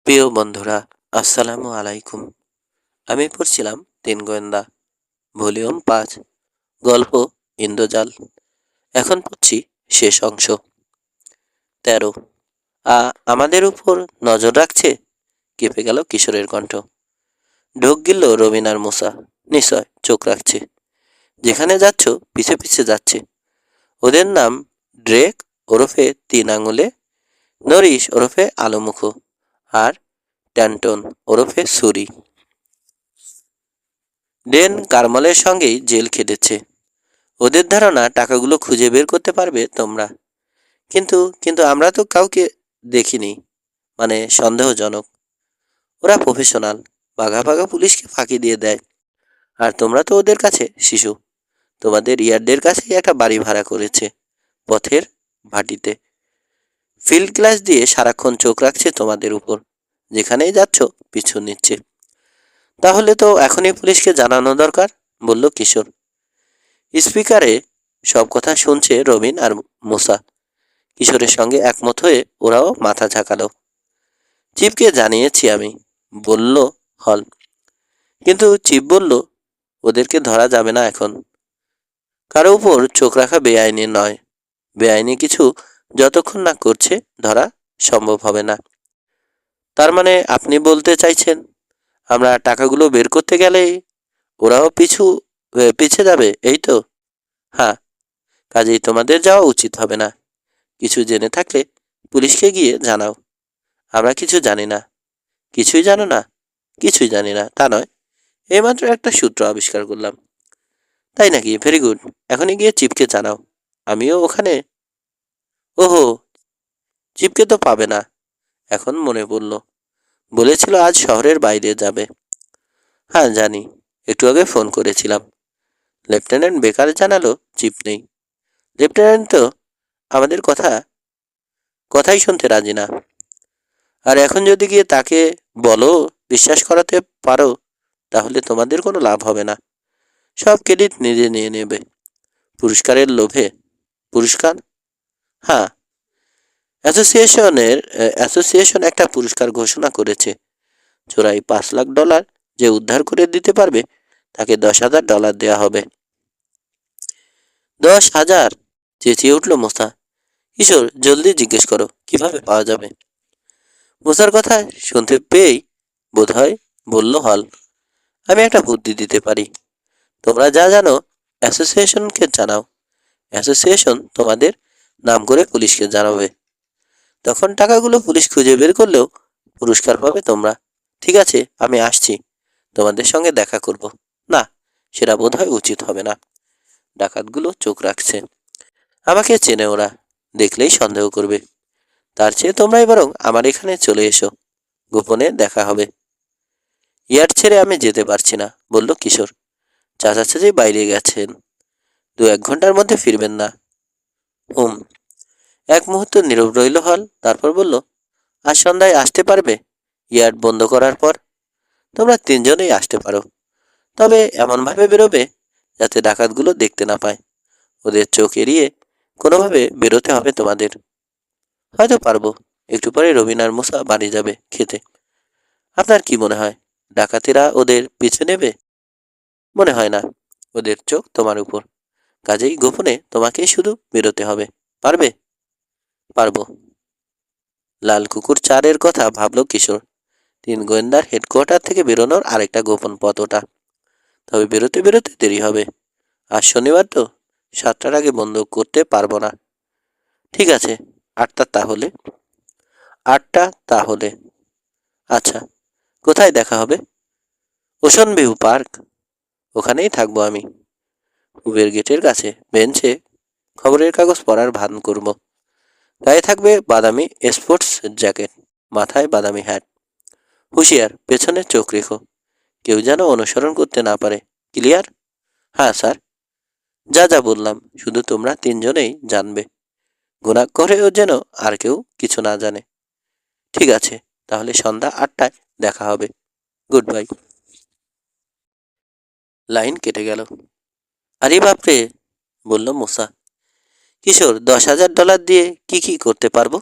প্রিয় বন্ধুরা, আসসালামু আলাইকুম। আমি পড়ছিলাম তিন গোয়েন্দা, ভলিউম ৫, গল্প ইন্দ্রজাল। এখন পড়ছি শেষ অংশ, ১৩। আমাদের উপর নজর রাখছে। কেঁপে গেল কিশোরের কণ্ঠ। ঢোক গিলল রবিনার মূসা। নিশ্চয় চোখ রাখছে। যেখানে যাচ্ছ পিছে পিছে যাচ্ছে। ওদের নাম ড্রেক ওরফে তিন আঙুলে, নরিস ওরফে আলোমুখ, আর ট্যান্টন ওরফে সুরি। ডেন কারমালের সঙ্গেই জেল খেটেছে। ওদের ধারণা টাকাগুলো খুঁজে বের করতে পারবে তোমরা। কিন্তু কিন্তু আমরা তো কাউকে দেখিনি, মানে সন্দেহজনক। ওরা প্রফেশনাল, বাঘা বাঘা পুলিশকে ফাঁকি দিয়ে দেয়। আর তোমরা তো ওদের কাছে শিশু। তোমাদের ইয়ারদের কাছেই একটা বাড়ি ভাড়া করেছে, পথের ভাটিতে। ফিল্ড গ্লাস দিয়ে সারাক্ষণ চোখ রাখছে তোমাদের উপর। যেখানেই যাচ্ছ পিছু নিচ্ছে। তাহলে তো এখনই পুলিশকে জানানো দরকার, বলল কিশোর। স্পিকারে সব কথা শুনছে রবিন আর মুসা। কিশোরের সঙ্গে একমত হয়ে ওরাও মাথা ঝাঁকালো। চিফকে জানিয়েছি আমি, বলল হল। কিন্তু চিফ বলল ওদেরকে ধরা যাবে না এখন। কারো উপর চোখ রাখা বেআইনি নয়। বেআইনি কিছু যতক্ষণ না করছে ধরা সম্ভব হবে না। তার মানে আপনি বলতে চাইছেন আমরা টাকাগুলো বের করতে গেলে ওরাও পিছে যাবে, এই তো? হ্যাঁ, কাজেই তোমাদের যাওয়া উচিত হবে না। কিছু জেনে থাকলে পুলিশকে গিয়ে জানাও। আমরা কিছু জানি না। কিছুই জানো না? কিছুই জানি না তা নয়, এইমাত্র একটা সূত্র আবিষ্কার করলাম। তাই নাকি? Very good. এখনই গিয়ে চিপকে জানাও। আমিও ওখানে। ওহো, চিপকে তো পাবে না। এখন মনে পড়ল, বলেছিল আজ শহরের বাইরে যাবে। হ্যাঁ জানি, একটু আগে ফোন করেছিলাম। লেফটেন্যান্ট বেকার জানালো চিপ নেই। লেফটেন্যান্ট তো আমাদের কথাই শুনতে রাজি না। আর এখন যদি গিয়ে তাকে বলো, বিশ্বাস করাতে পারো, তাহলে তোমাদের কোনো লাভ হবে না। সব ক্রেডিট নিজে নিয়ে নেবে পুরস্কারের লোভে। পুরস্কার? হ্যাঁ, অ্যাসোসিয়েশন একটা পুরস্কার ঘোষণা করেছে। চোরাই $5 লাখ যে উদ্ধার করে দিতে পারবে তাকে $10,000 দেওয়া হবে। 10,000? চেঁচিয়ে উঠল মোসা। কিশোর, জলদি জিজ্ঞেস করো কিভাবে পাওয়া যাবে। মোসার কথা শুনতে পেয়েই বোধহয় বলল হল। আমি একটা বুদ্ধি দিতে পারি। তোমরা যা জানো অ্যাসোসিয়েশনকে জানাও। অ্যাসোসিয়েশন তোমাদের নাম করে পুলিশকে জানাবে। তখন টাকাগুলো পুলিশ খুঁজে বের করলেও পুরস্কার পাবে তোমরা। ঠিক আছে, আমি আসছি। তোমাদের সঙ্গে দেখা করব। না, সেটা বোধহয় উচিত হবে না। ডাকাতগুলো চোখ রাখছে। আমাকে চেনে ওরা, দেখলেই সন্দেহ করবে। তার চেয়ে তোমরাই বরং আমার এখানে চলে এসো। গোপনে দেখা হবে। ইয়ার ছেড়ে আমি যেতে পারছি না, বলল কিশোর। চাচা চাচি বাইরে গেছেন, 2-1 ঘন্টার মধ্যে ফিরবেন না। হুম। এক মুহূর্ত নীরব রইল হল, তারপর বলল, আজ সন্ধ্যায় আসতে পারবে? ইয়ার্ড বন্ধ করার পর? তোমরা তিনজনেই আসতে পারো, তবে এমনভাবে বেরোবে যাতে ডাকাতগুলো দেখতে না পায়। ওদের চোখ এড়িয়ে কোনোভাবে বেরোতে হবে তোমাদের। হয়তো পারবো। একটু পরে রবিনার মুসা বাড়ি যাবে খেতে। আপনার কি মনে হয় ডাকাতেরা ওদের পিছু নেবে? মনে হয় না। ওদের চোখ তোমার উপর। কাজেই গোপনে তোমাকেই শুধু বেরোতে হবে। পারবে? পারবো। লাল কুকুর চারের কথা ভাবল কিশোর। তিন গোয়েন্দার হেডকোয়ার্টার থেকে বেরোনোর আরেকটা গোপন পথ ওটা। তবে বেরোতে বেরোতে দেরি হবে। আজ শনিবার তো, 7টার আগে বন্ধ করতে পারবো না। ঠিক আছে, 8টা তাহলে। 8টা তাহলে। আচ্ছা, কোথায় দেখা হবে? Ocean view park. ওখানেই থাকবো আমি। উবের গেটের কাছে বেঞ্চে খবরের কাগজ পড়ার ভান করব। গায়ে থাকবে বাদামি স্পোর্টস জ্যাকেট, মাথায় বাদামি হ্যাট। হুঁশিয়ার, পেছনে চোখ রেখো। কেউ যেন অনুসরণ করতে না পারে। ক্লিয়ার? হ্যাঁ স্যার। যা যা বললাম শুধু তোমরা তিনজনেই জানবে। গুণাক্ষরেও যেন আর কেউ কিছু না জানে। ঠিক আছে, তাহলে সন্ধ্যা 8টায় দেখা হবে। Good bye. লাইন কেটে গেল। আরে বাপরে, বলল মুসা। কিশোর, $10,000 দিয়ে কি কি করতে পারবো?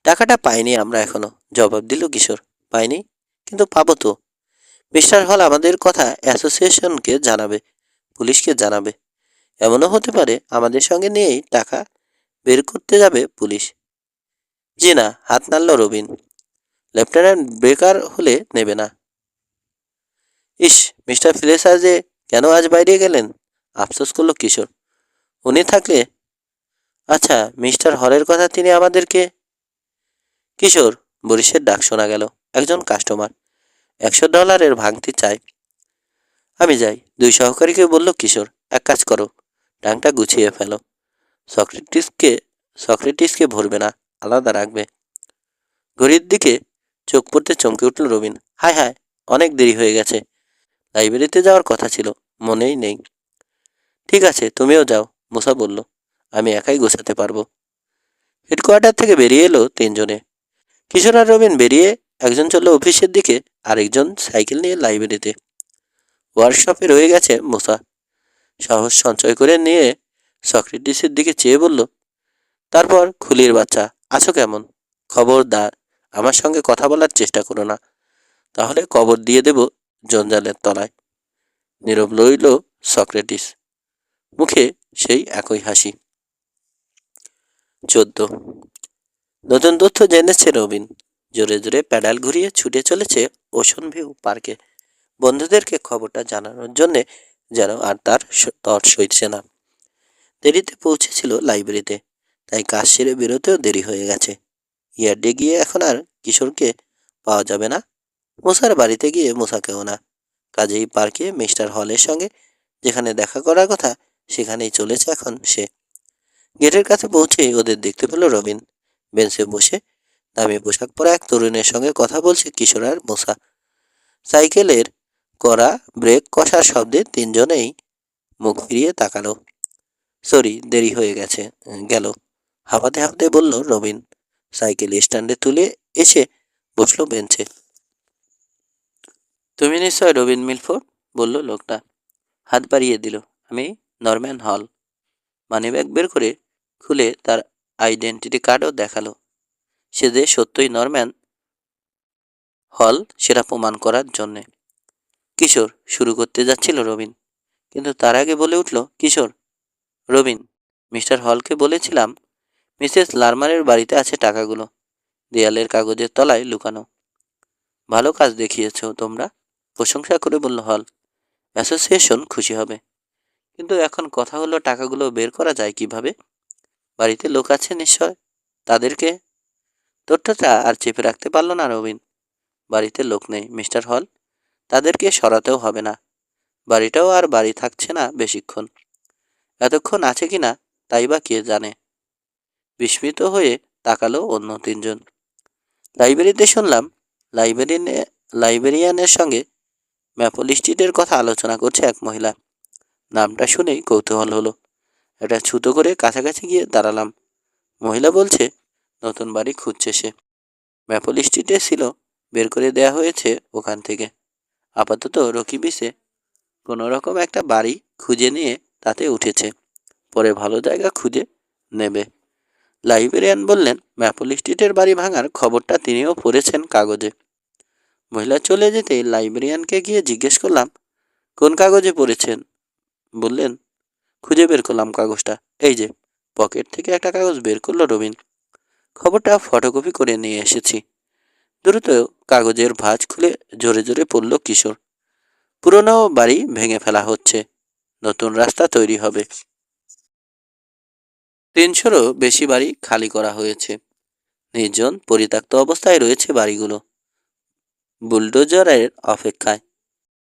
টাকাটা পাইনি আমরা এখনো, জবাব দিল কিশোর। পাইনি? কিন্তু পাবো তো। মিস্টার হল আমাদের কথা অ্যাসোসিয়েশনকে জানাবে, পুলিশকে জানাবে। এমনও হতে পারে আমাদের সঙ্গে নিয়েই টাকা বের করতে যাবে পুলিশ। জি না, হাত নাড়ল রবিন। লেফটেন্যান্ট বেকার হলে নেবে না। ইস, মিস্টার ফ্লেসার যে কেন আজ বাইরে গেলেন, আফসোস করলো কিশোর। উনি থাকলে। আচ্ছা, মিস্টার হলের কথা তিনি আমাদেরকে। কিশোর, বরিশের ডাক শোনা গেল। একজন কাস্টমার, $100 ভাঙতি চাই। আমি যাই, দুই সহকারীকে বলল কিশোর। এক কাজ করো, ডাংটা গুছিয়ে ফেলো। সক্রেটিসকে সক্রেটিসকে ভরবে না, আলাদা রাখবে। ঘড়ির দিকে চোখ পড়তে চমকে উঠল রবিন। হায় হায়, অনেক দেরি হয়ে গেছে। লাইব্রেরিতে যাওয়ার কথা ছিল, মনেই নেই। ঠিক আছে, তুমিও যাও, মুসা বলল। আমি একাই গোছাতে পারবো। হেডকোয়ার্টার থেকে বেরিয়ে এলো তিনজনে। কিশোর আর রবিন বেরিয়ে একজন চলল অফিসের দিকে, আরেকজন সাইকেল নিয়ে লাইব্রেরিতে। ওয়ার্কশপে রয়ে গেছে মুসা। সাহস সঞ্চয় করে নিয়ে সক্রেটিসের দিকে চেয়ে বলল, তারপর খুলির বাচ্চা, আছো কেমন? খবরদার আমার সঙ্গে কথা বলার চেষ্টা করো না, তাহলে কবর দিয়ে দেব জঞ্জালের তলায়। নীরব রইল সক্রেটিস, মুখে সেই একই হাসি। 14। নতুন তথ্য জেনেছে রবিন। জোরে জোরে প্যাডাল ঘুরিয়ে ছুটে চলেছে ওশন ভিউ পার্কে, বন্ধুদেরকে খবরটা জানানোর জন্যে, যেন আর তার তর সইছে না। দেরিতে পৌঁছেছিল লাইব্রেরিতে, তাই কাজ সেরে বেরোতেও দেরি হয়ে গেছে। ইয়ার্ডে গিয়ে এখন আর কিশোরকে পাওয়া যাবে না, মুসার বাড়িতে গিয়ে মুসাকেও না। কাজেই পার্কে মিস্টার হলের সঙ্গে যেখানে দেখা করার কথা সেখানেই চলেছে এখন সে। গেটের কাছে পৌঁছে ওদের দেখতে পেল রবিন। বেঞ্চে বসে দামি পোশাক পরা এক তরুণের সঙ্গে কথা বলছে কিশোর আর মুসা। সাইকেলের করা ব্রেক কষার শব্দে তিনজনেই মুখ ফিরিয়ে তাকালো। সরি, দেরি হয়ে গেল, হাঁপাতে হাঁপাতে বলল রবিন। সাইকেল স্ট্যান্ডে তুলে এসে বসলো বেঞ্চে। তুমি নিশ্চয় রবিন মিলফোর্ড, বলল লোকটা। হাত বাড়িয়ে দিল। আমি নরম্যান হল। মানিব্যাগ বের করে খুলে তার আইডেন্টিটি কার্ডও দেখালো। সে যে সত্যই নরম্যান হল সেটা প্রমাণ করার জন্যে। কিশোর, শুরু করতে যাচ্ছিল রবিন, কিন্তু তার আগে বলে উঠল কিশোর। রবিন, মিস্টার হলকে বলেছিলাম মিসেস লারমারের বাড়িতে আছে টাকাগুলো, দেয়ালের কাগজের তলায় লুকানো। ভালো কাজ দেখিয়েছ তোমরা, প্রশংসা করে বলল হল। অ্যাসোসিয়েশন খুশি হবে। কিন্তু এখন কথা হলো টাকাগুলো বের করা যায় কিভাবে? বাড়িতে লোক আছে নিশ্চয়, তাদেরকে। তথ্যটা আর চেপে রাখতে পারল না রবিন। বাড়িতে লোক নেই মিস্টার হল, তাদেরকে সরাতেও হবে না। বাড়িটাও আর বাড়ি থাকছে না বেশিক্ষণ। এতক্ষণ আছে কিনা তাই বা কে জানে। বিস্মিত হয়ে তাকালো অন্য তিনজন। লাইব্রেরিতে শুনলাম লাইব্রেরিয়ানে লাইব্রেরিয়ানের সঙ্গে ম্যাপল স্ট্রিটের কথা আলোচনা করছে এক মহিলা। নামটা শুনেই কৌতূহল হলো। একটা ছুতো করে কাছাকাছি গিয়ে দাঁড়ালাম। মহিলা বলছে নতুন বাড়ি খুঁজছে সে। ম্যাপল স্ট্রিটে ছিল, বের করে দেয়া হয়েছে ওখান থেকে। আপাতত রকি বিচে কোনো রকম একটা বাড়ি খুঁজে নিয়ে তাতে উঠেছে, পরে ভালো জায়গা খুঁজে নেবে। লাইব্রেরিয়ান বললেন ম্যাপল স্ট্রিটের বাড়ি ভাঙার খবরটা তিনিও পড়েছেন কাগজে। মহিলা চলে যেতেই লাইব্রেরিয়ানকে গিয়ে জিজ্ঞেস করলাম, কোন কাগজে পড়েছেন? বললেন, খুঁজে বের করলাম কাগজটা, এই যে। পকেট থেকে একটা কাগজ বের করলো রবিন। খবরটা ফটোকপি করে নিয়ে এসেছি। দ্রুত কাগজের ভাঁজ খুলে জোরে জোরে পড়ল কিশোর। পুরনো বাড়ি ভেঙে ফেলা হচ্ছে, নতুন রাস্তা তৈরি হবে। 300-রও বেশি বাড়ি খালি করা হয়েছে। নির্জন পরিত্যক্ত অবস্থায় রয়েছে বাড়িগুলো, বুলডোজারের অপেক্ষায়।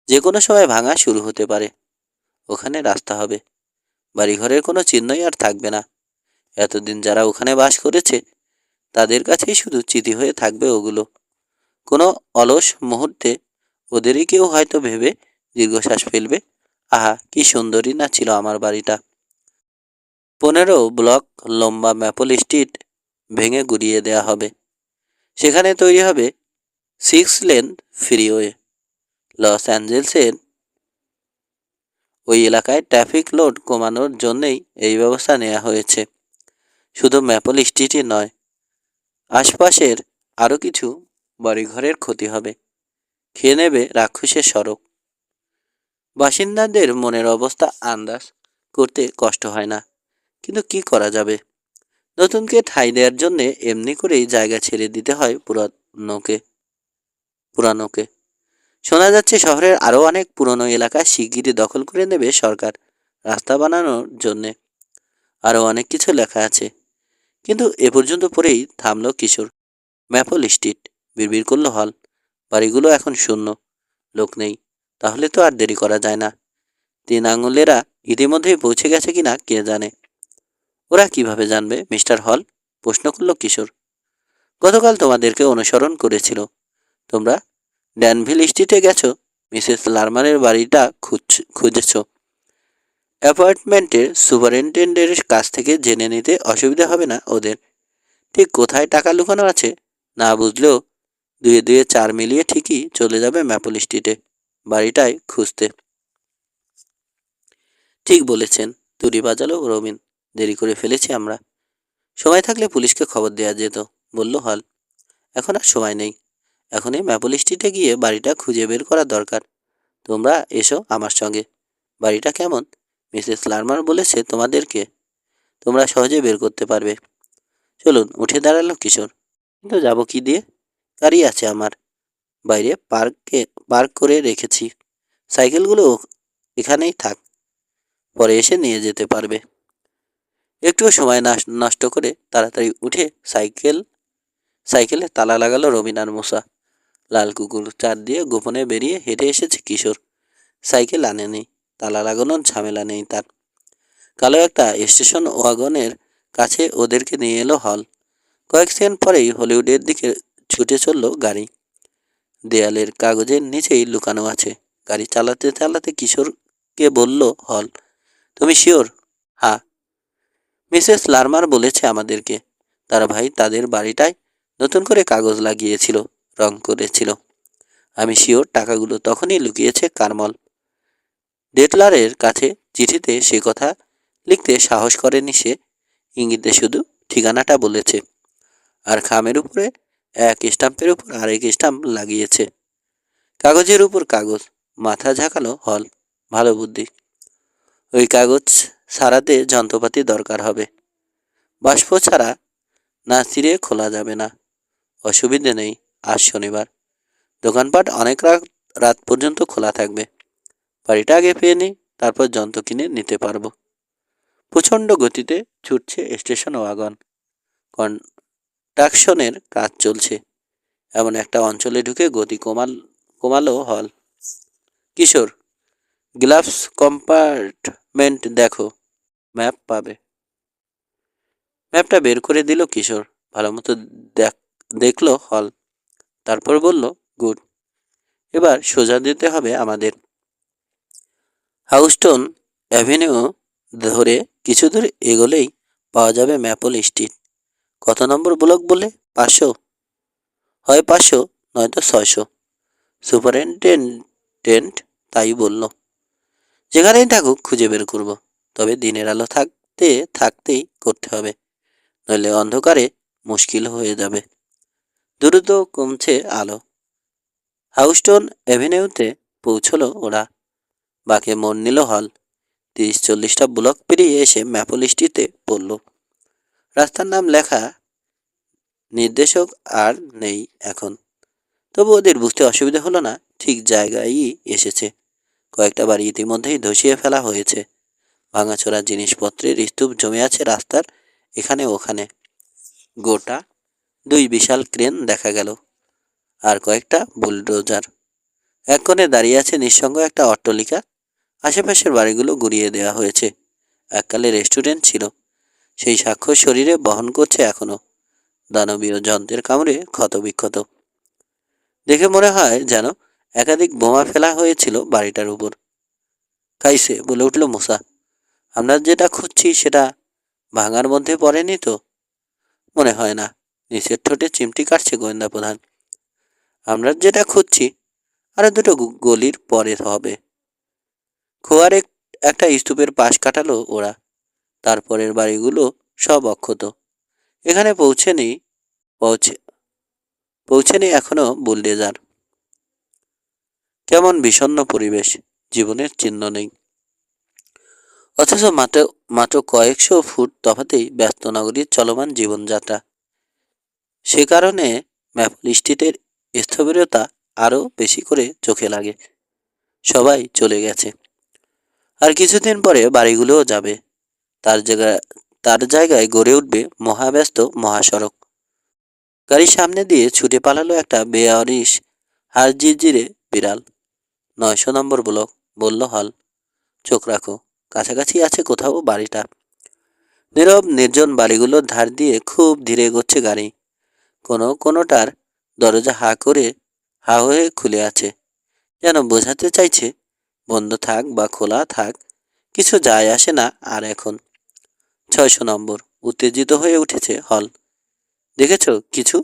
যে কোনো সময় ভাঙা শুরু হতে পারে। ওখানে রাস্তা হবে, বাড়িঘরের কোনো চিহ্নই আর থাকবে না। এতদিন যারা ওখানে বাস করেছে তাদের কাছেই শুধু স্মৃতি হয়ে থাকবে ওগুলো। কোনো অলস মুহূর্তে ওদেরই কেউ হয়তো ভেবে দীর্ঘশ্বাস ফেলবে, আহা কি সুন্দরী না ছিল আমার বাড়িটা। 15 ব্লক লম্বা ম্যাপল স্ট্রিট ভেঙে গুড়িয়ে দেয়া হবে। সেখানে তৈরি হবে 6 লেন ফ্রিওয়ে। লস অ্যাঞ্জেলসের ওই এলাকায় ট্রাফিক লোড কমানোর জন্যেই এই ব্যবস্থা নেওয়া হয়েছে। শুধু ম্যাপল স্ট্রিটই নয়, আশপাশের আরও কিছু বাড়িঘরের ক্ষতি হবে, খেয়ে নেবে রাক্ষসের সড়ক। বাসিন্দাদের মনের অবস্থা আন্দাজ করতে কষ্ট হয় না, কিন্তু কি করা যাবে? নতুনকে ঠাঁই দেওয়ার জন্যে এমনি করেই জায়গা ছেড়ে দিতে হয় পুরানোকে। শোনা যাচ্ছে শহরের আরও অনেক পুরনো এলাকা শিগগিরই দখল করে নেবে সরকার রাস্তা বানানোর জন্যে। আরও অনেক কিছু লেখা আছে, কিন্তু এ পর্যন্ত পড়েই থামল কিশোর। ম্যাপল স্ট্রিট, বিড়বিড় করল হল। বাড়িগুলো এখন শূন্য, লোক নেই। তাহলে তো আর দেরি করা যায় না। 3 আঙুলেরা ইতিমধ্যেই পৌঁছে গেছে কিনা কে জানে। ওরা কিভাবে জানবে মিস্টার হল? প্রশ্ন করল কিশোর। গতকাল তোমাদেরকে অনুসরণ করেছিল। তোমরা ড্যানভিল স্ট্রিটে গেছো, মিসেস লারমানের বাড়িটা খুঁজেছ। অ্যাপার্টমেন্টের সুপারিনটেন্ডেন্টের কাছ থেকে জেনে নিতে অসুবিধা হবে না ওদের। ঠিক কোথায় টাকা লুকানো আছে না বুঝলেও 2 2 4 মিলিয়ে ঠিকই চলে যাবে ম্যাপল স্ট্রিটে বাড়িটায় খুঁজতে। ঠিক বলেছেন, তুড়ি বাজালো রবিন। দেরি করে ফেলেছি আমরা। সময় থাকলে পুলিশকে খবর দেওয়া যেত, বলল হল। এখন আর সময় নেই। এখনই ম্যাপল স্ট্রিটে গিয়ে বাড়িটা খুঁজে বের করা দরকার। তোমরা এসো আমার সঙ্গে। বাড়িটা কেমন? মিসেস লারমার বলেছে তোমাদেরকে। তোমরা সহজে বের করতে পারবে। চলুন। উঠে দাঁড়ালো কিশোর। কিন্তু যাবো কি দিয়ে? গাড়ি আছে আমার, বাইরে পার্ক করে রেখেছি। সাইকেলগুলো এখানেই থাক, পরে এসে নিয়ে যেতে পারবে। একটুও সময় নষ্ট করে তাড়াতাড়ি উঠে সাইকেলে তালা লাগালো রবিন আর মূসা। লাল কুকুর চার দিয়ে গোপনে বেরিয়ে হেঁটে এসেছে কিশোর। সাইকেল আনেনি, তালা লাগানোর ঝামেলা নেই তার। কালো একটা স্টেশন ওয়াগনের কাছে ওদেরকে নিয়ে এলো হল। কয়েক সেকেন্ড পরেই হলিউডের দিকে ছুটে চলল গাড়ি। দেয়ালের কাগজের নিচেই লুকানো আছে। গাড়ি চালাতে চালাতে কিশোরকে বলল হল, তুমি শিওর? হ্যাঁ, মিসেস লারমার বলেছে আমাদেরকে। তার ভাই তাদের বাড়িটায় নতুন করে কাগজ লাগিয়েছিল, রং করেছিল। আমি শিওর টাকাগুলো তখনই লুকিয়েছে কারমল। ডেটলারের কাছে চিঠিতে সে কথা লিখতে সাহস করেনি সে। ইঙ্গিতে শুধু ঠিকানাটা বলেছে, আর খামের উপরে এক স্টাম্পের উপর আরেক স্টাম্প লাগিয়েছে। কাগজের উপর কাগজ। মাথা ঝাঁকালো হল। ভালো বুদ্ধি। ওই কাগজ সারাতে যন্ত্রপাতি দরকার হবে। বাষ্প ছাড়া না ছিঁড়ে খোলা যাবে না। অসুবিধে নেই, আজ শনিবার। দোকানপাট অনেক রাত পর্যন্ত খোলা থাকবে। বাড়িটা আগে পেয়ে নিই, তারপর যন্ত্র কিনে নিতে পারবো। প্রচণ্ড গতিতে ছুটছে স্টেশন ওয়াগন। কনস্ট্রাকশনের কাজ চলছে এমন একটা অঞ্চলে ঢুকে গতি কমালো হল। কিশোর, গ্লাভস কম্পার্টমেন্ট দেখো, ম্যাপ পাবে। ম্যাপটা বের করে দিল কিশোর। ভালো মতো দেখলো হল। তারপর বলল, গুড। এবার সোজা দিতে হবে আমাদের। হাউস্টন অ্যাভিনিউ ধরে কিছু দূর এগোলেই পাওয়া যাবে ম্যাপল স্ট্রিট। কত নম্বর ব্লক বলে? 500? হয় 500, নয়তো 600। সুপারিনটেন্ডেন্ট তাই বলল। যেখানেই থাকুক খুঁজে বের করব, তবে দিনের আলো থাকতেই করতে হবে, নইলে অন্ধকারে মুশকিল হয়ে যাবে। দ্রুত কমছে আলো। হাউস্টন অ্যাভিনিউতে পৌঁছলো ওরা। বাঁকে মোড় নিল হল। 30-40টা ব্লক পেরিয়ে এসে ম্যাপল স্ট্রিটে পড়ল। রাস্তার নাম লেখা, নির্দেশক আর নেই এখন। তবু ওদের বুঝতে অসুবিধা হলো না, ঠিক জায়গায়ই এসেছে। কয়েকটা বাড়ি ইতিমধ্যেই ধসিয়ে ফেলা হয়েছে। ভাঙাচোরা জিনিসপত্রের স্তূপ জমে আছে রাস্তার এখানে ওখানে। গোটা 2 বিশাল ক্রেন দেখা গেল, আর কয়েকটা বুলডোজার। এক কোণে দাঁড়িয়ে আছে নিঃসঙ্গ একটা অট্টালিকা। আশেপাশের বাড়িগুলো গুড়িয়ে দেওয়া হয়েছে। এককালে রেস্টুরেন্ট ছিল, সেই সাক্ষ্য শরীরে বহন করছে এখনো, দানবীয় যন্ত্রের কামড়ে ক্ষতবিক্ষত। দেখে মনে হয় যেন একাধিক বোমা ফেলা হয়েছিল বাড়িটার উপর। খাইছে, বলে উঠল মূসা। আমরা যেটা খুঁজছি সেটা ভাঙার মধ্যে পড়েনি তো? মনে হয় না। নিচের ঠোঁটে চিমটি কাটছে গোয়েন্দা প্রধান। আমরা যেটা খুঁজছি আরো দুটো গলির পরে হবে। খোয়ার একটা স্তূপের পাশ কাটালো ওরা। তারপরের বাড়িগুলো সব অক্ষত। এখানে পৌঁছেনি পৌঁছে পৌঁছেনি এখনো বুলডেজার। কেমন বিষণ্ণ পরিবেশ, জীবনের চিহ্ন নেই। অথচ মাত্র মাত্র কয়েকশো ফুট তফাতেই ব্যস্ত নগরীর চলমান জীবনযাত্রা। সে কারণে ম্যাপল স্ট্রিটের স্থবিরতা আরও বেশি করে চোখে লাগে। সবাই চলে গেছে, আর কিছুদিন পরে বাড়িগুলোও যাবে। তার জায়গায় গড়ে উঠবে মহাব্যস্ত মহাসড়ক। গাড়ির সামনে দিয়ে ছুটে পালালো একটা বেয়ারিশ হাড় জিরজিরে বিড়াল। 900 নম্বর ব্লক, বলল হল। চোখ রাখো, কাছাকাছি আছে কোথাও বাড়িটা। নীরব নির্জন বাড়িগুলোর ধার দিয়ে খুব ধীরে এগোচ্ছে গাড়ি। কোনোটার দরজা হা হয়ে খুলে আছে, যেন বোঝাতে চাইছে বন্ধ থাক বা খোলা থাক, কিছু যায় আসে না আর এখন। 600 নম্বর, উত্তেজিত হয়ে উঠেছে হল। দেখেছ কিছু?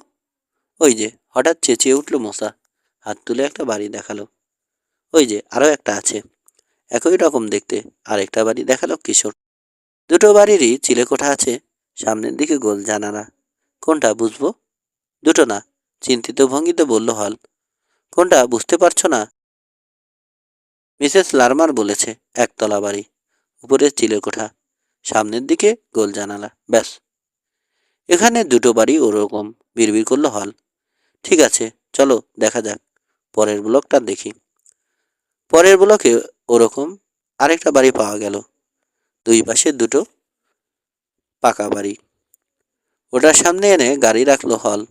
ওই যে, হঠাৎ চেঁচিয়ে উঠল মশা। হাত তুলে একটা বাড়ি দেখালো। ওই যে আরো একটা আছে, একই রকম দেখতে। আরেকটা বাড়ি দেখালো কিশোর। দুটো বাড়িরই চিলেকোঠা আছে, সামনের দিকে গোল জানালা। কোনটা বুঝবো? দুটো না, চিন্তিত ভঙ্গিতে বলল হল। কোনটা বুঝতে পারছো না? মিসেস লারমার বলেছে একতলা বাড়ি, উপরের চিলেকোঠা, সামনের দিকে গোল জানালা, ব্যাস। এখানে দুটো বাড়ি ওরকম, বিড়বিড় করলো হল। ঠিক আছে, চলো দেখা যাক, পরের ব্লকটা দেখি। পরের ব্লকে ওরকম আরেকটা বাড়ি পাওয়া গেল, দুই পাশে দুটো পাকা বাড়ি। ওটার সামনে এনে গাড়ি রাখলো হল।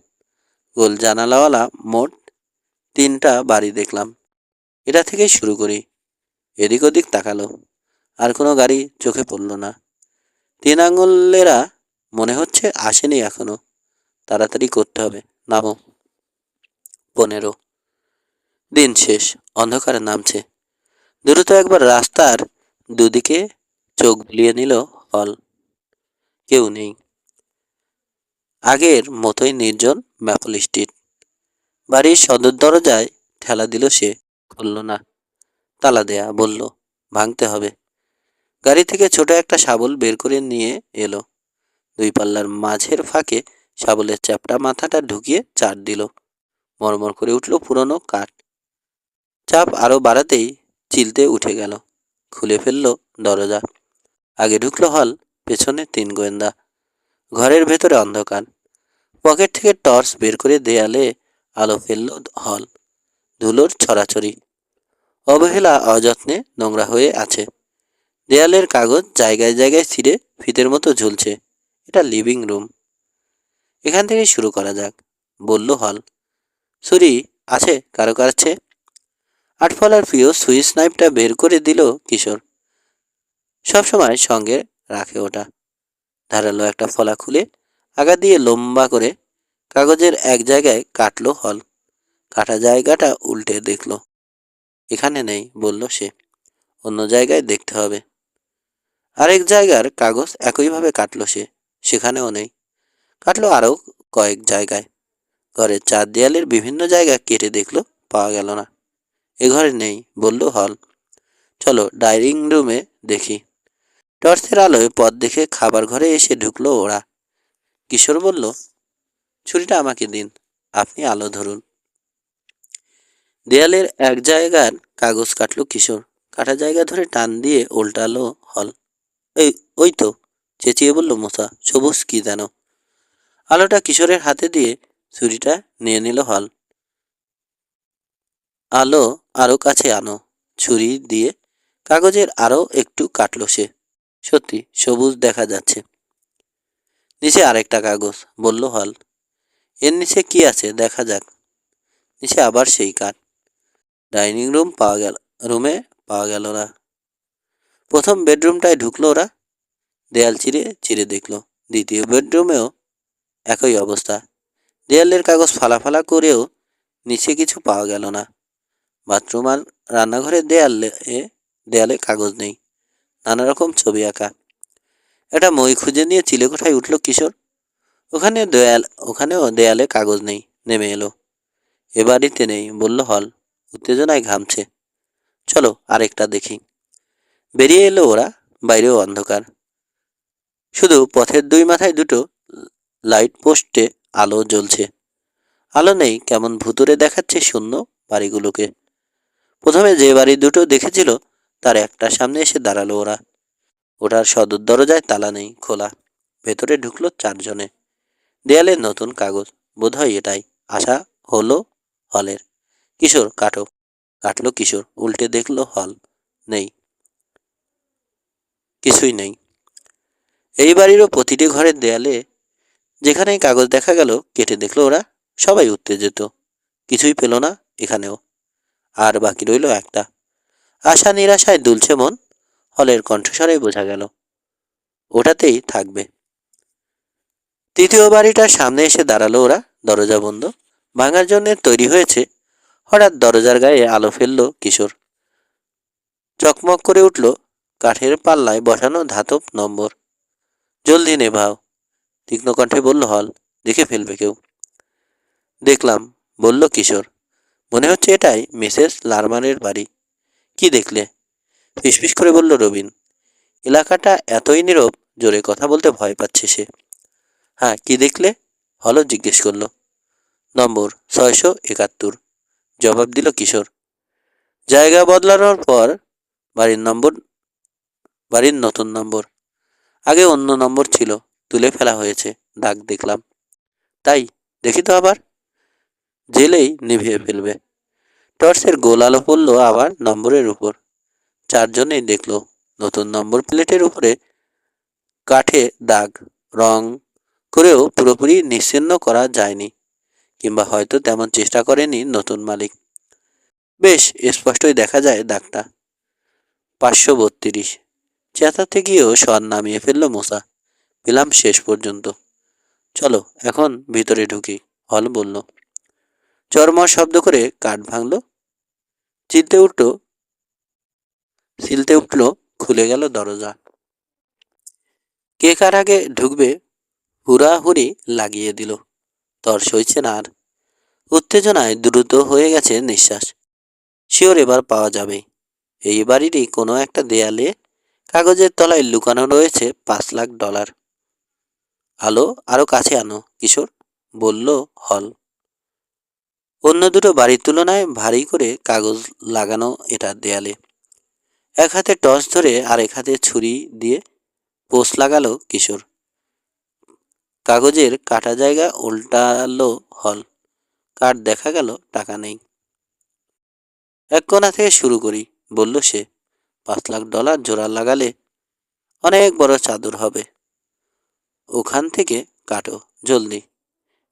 গোল জানালাওয়ালা মোট 3টা বাড়ি দেখলাম। এটা থেকেই শুরু করি। এদিক ওদিক তাকালো, আর কোনো গাড়ি চোখে পড়ল না। 3 আঙুলেরা মনে হচ্ছে আসেনি এখনো। তাড়াতাড়ি করতে হবে, নামো। 15। দিন শেষ, অন্ধকারে নামছে। দ্রুত একবার রাস্তার দুদিকে চোখ বুলিয়ে নিল হল। কেউ নেই, আগের মতোই নির্জন ম্যাপল স্ট্রিট। বাড়ির সদর দরজায় ঠেলা দিল সে, খুলল না। তালা দেয়া, বলল ভাঙতে হবে। গাড়ি থেকে ছোট একটা শাবল বের করে নিয়ে এলো। 2 পাল্লার মাঝের ফাঁকে শাবলের চ্যাপ্টা মাথাটা ঢুকিয়ে চার দিল। মরমর করে উঠল পুরনো কাঠ। চাপ আরো বাড়াতেই চিলতে উঠে গেল। খুলে ফেলল দরজা। আগে ঢুকলো হল, পেছনে 3 গোয়েন্দা। ঘরের ভেতরে অন্ধকার। পকেট থেকে টর্চ বের করে দেয়ালে আলো ফেলল হল। ধুলোর ছড়াছড়ি, অবহেলা অযত্নে নোংরা হয়ে আছে। দেয়ালের কাগজ জায়গায় জায়গায় ছিঁড়ে ফিতের মতো ঝুলছে। এটা লিভিং রুম। এখান থেকেই শুরু করা যাক, বলল হল। ছুরি আছে কারো কাছে? 8 ফলার প্রিয় সুইস নাইফটা বের করে দিল কিশোর। সবসময় সঙ্গে রাখে ওটা। ধারালো একটা ফলা খুলে আগা দিয়ে লম্বা করে কাগজের এক জায়গায় কাটলো হল। কাটা জায়গাটা উল্টে দেখলো। এখানে নেই, বলল সে। অন্য জায়গায় দেখতে হবে। আরেক জায়গার কাগজ একইভাবে কাটলো সে, সেখানেও নেই। কাটলো আরও কয়েক জায়গায়। ঘরের চার দেয়ালের বিভিন্ন জায়গা কেটে দেখলো, পাওয়া গেল না। এ ঘরে নেই, বলল হল। চলো ডাইনিং রুমে দেখি। টর্চের আলোয় পথ দেখে খাবার ঘরে এসে ঢুকলো ওরা। কিশোর বলল, ছুরিটা আমাকে দিন, আপনি আলো ধরুন। দেয়ালের এক জায়গার কাগজ কাটলো কিশোর। কাটা জায়গা ধরে টান দিয়ে উল্টালো হল। এই, ওই তো, চেঁচিয়ে বলল মোসা। সবুজ কি যেন। আলোটা কিশোরের হাতে দিয়ে ছুরিটা নিয়ে নিল হল। আলো আরো কাছে আনো। ছুরি দিয়ে কাগজের আরো একটু কাটলো সে। সত্যি সবুজ দেখা যাচ্ছে। নিচে আরেকটা কাগজ, বলল হল। এর নিচে কি আছে দেখা যাক। নিচে আবার সেই কাঠ। ডাইনিং রুমে পাওয়া গেল না। প্রথম বেডরুমটায় ঢুকলো ওরা। দেয়াল চিরে চিরে দেখলো। দ্বিতীয় বেডরুমেও একই অবস্থা। দেয়ালের কাগজ ফালা ফালা করেও নিচে কিছু পাওয়া গেল না। বাথরুম আর রান্নাঘরের দেয়ালে কাগজ নেই। নানা রকম ছবি আঁকা। একটা মই খুঁজে নিয়ে চিলেকোঠায় উঠল কিশোর। ওখানেও দেয়ালে কাগজ নেই। নেমে এলো। এ বাড়িতে নেই, বলল হল। উত্তেজনায় ঘামছে। চলো আরেকটা দেখি। বেরিয়ে এলো ওরা। বাইরেও অন্ধকার। শুধু পথের 2 মাথায় দুটো লাইট পোস্টে আলো জ্বলছে। আলো নেই, কেমন ভুতুড়ে দেখাচ্ছে শূন্য বাড়িগুলোকে। প্রথমে যে বাড়ি দুটো দেখেছিল তার একটার সামনে এসে দাঁড়ালো ওরা। ওটার সদর দরজায় তালা নেই, খোলা। ভেতরে ঢুকলো চারজনে। দেয়ালে নতুন কাগজ, বোধহয় এটাই আশা হলো হলের। কিশোর কাটো। কাটলো কিশোর, উল্টে দেখলো হল। নেই, কিছুই নেই। এই বাড়িরও প্রতিটি ঘরের দেয়ালে যেখানেই কাগজ দেখা গেল কেটে দেখলো ওরা। সবাই উত্তেজিত, কিছুই পেল না এখানেও। আর বাকি রইল একটা। আশা নিরাশায় দুলছে মন। হলের কণ্ঠস্বরে বোঝা গেল ওটাতেই থাকবে। তৃতীয় বাড়িটার সামনে এসে দাঁড়ালো ওরা। দরজা বন্ধ, ভাঙার জন্য তৈরি হয়েছে। হঠাৎ দরজার গায়ে আলো ফেললো কিশোর। চকমক করে উঠল কাঠের পাল্লায় বসানো ধাতব নম্বর। জলদি নেভাও, তীক্ষ্ণ কণ্ঠে বলল হল। দেখে ফেলবে কেউ। দেখলাম, বলল কিশোর। মনে হচ্ছে এটাই মিসেস লারমানের বাড়ি। কি দেখলে? ফিসফিস করে বলল রবিন। এলাকাটা এতই নীরব, জোরে কথা বলতে ভয় পাচ্ছে সে। হ্যাঁ, কি দেখলে? হল জিজ্ঞেস করলো। নম্বর 671, জবাব দিল কিশোর। জায়গা বদলানোর পর বাড়ির নম্বর, বাড়ির নতুন নম্বর। আগে অন্য নম্বর ছিল, তুলে ফেলা হয়েছে। দাগ দেখলাম। তাই? দেখি তো আবার। জেলেই নিভিয়ে ফেলবে। টর্চের গোল আলো পড়ল আবার নম্বরের উপর। চারজনেই দেখলো নতুন নম্বর প্লেটের উপরে কাঠে দাগ। রং করেও পুরোপুরি নিশ্চিহ্ন করা যায়নি, কিংবা হয়তো তেমন চেষ্টা করেনি নতুন মালিক। বেশ স্পষ্টই দেখা যায় দাগটা। 532। চেঁচাতে গিয়েও স্বর নামিয়ে ফেলল মূসা। পেলাম শেষ পর্যন্ত। চলো এখন ভিতরে ঢুকি, হল বলল। চরমর শব্দ করে কাঠ ভাঙল। চিলতে উঠল সিলতে উঠল খুলে গেল দরজা। কে কার আগে ঢুকবে হুড়াহুড়ি লাগিয়ে দিল। তর সইছে না আর। উত্তেজনায় দ্রুত হয়ে গেছে নিঃশ্বাস। শিওর এবার পাওয়া যাবে। এই বাড়িরই কোনো একটা দেয়ালে কাগজের তলায় লুকানো রয়েছে $5 লাখ। আলো আরো কাছে আনো কিশোর, বলল হল। অন্য দুটো বাড়ির তুলনায় ভারী করে কাগজ লাগানো এটা দেয়ালে। এক হাতে টর্চ ধরে আর এক হাতে ছুরি দিয়ে পোস্ট লাগালো কিশোর। কাগজের কাটা জায়গা উল্টালো হল। কার্ড দেখা গেল, টাকা নেই। এক কোণা থেকে শুরু করি, বলল সে। $5 লাখ জোড়া লাগালে অনেক বড় চাদর হবে। ওখান থেকে কাটো, জলদি।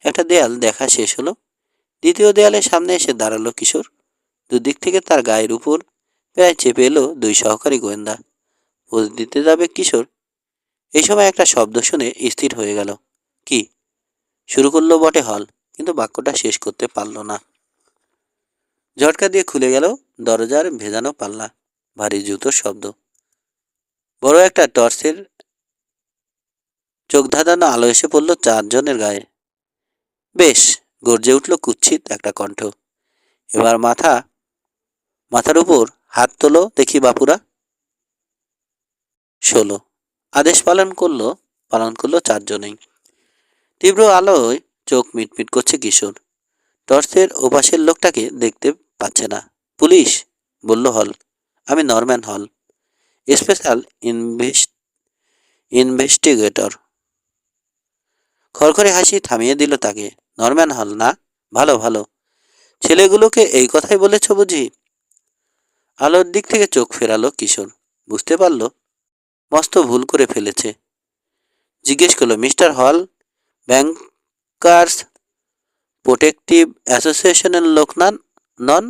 একটা দেয়াল দেখা শেষ হলো। দ্বিতীয় দেয়ালের সামনে এসে দাঁড়ালো কিশোর। দুদিক থেকে তার গায়ের উপর প্রায় চেপে এলো 2 সহকারী গোয়েন্দা। পোজ দিতে যাবে কিশোর। এই সময় একটা শব্দ শুনে স্থির হয়ে গেল। কি? শুরু করলো বটে হল, কিন্তু বাক্যটা শেষ করতে পারল না। ঝটকা দিয়ে খুলে গেল দরজার ভেজানো পাল্লা। ভারী জুতোর শব্দ। বড় একটা টর্চের চোখ ধাঁধানো আলো এসে পড়ল চারজনের গায়ে। বেশ, গর্জে উঠল কুৎসিত একটা কণ্ঠ। এবার মাথার উপর হাত তোলো দেখি বাপুরা। 16। আদেশ পালন করলো চারজনেই। তীব্র আলোয় চোখ মিটমিট করছে কিশোর। টর্চের ওপাশের লোকটাকে দেখতে পাচ্ছে না। পুলিশ, বলল হল। আমি নরম্যান হল, স্পেশাল ইনভেস্টিগেটর। খড়খড়ে হাসি থামিয়ে দিল তাকে। নরম্যান হল না? ভালো ভালো। ছেলেগুলোকে এই কথাই বলেছ বুঝি? আলোর দিক থেকে চোখ ফেরালো কিশোর। বুঝতে পারল মস্ত ভুল করে ফেলেছে। জিজ্ঞেস করলো, মিস্টার হল ব্যাংকার্স প্রোটেক্টিভ অ্যাসোসিয়েশনের লোক নন?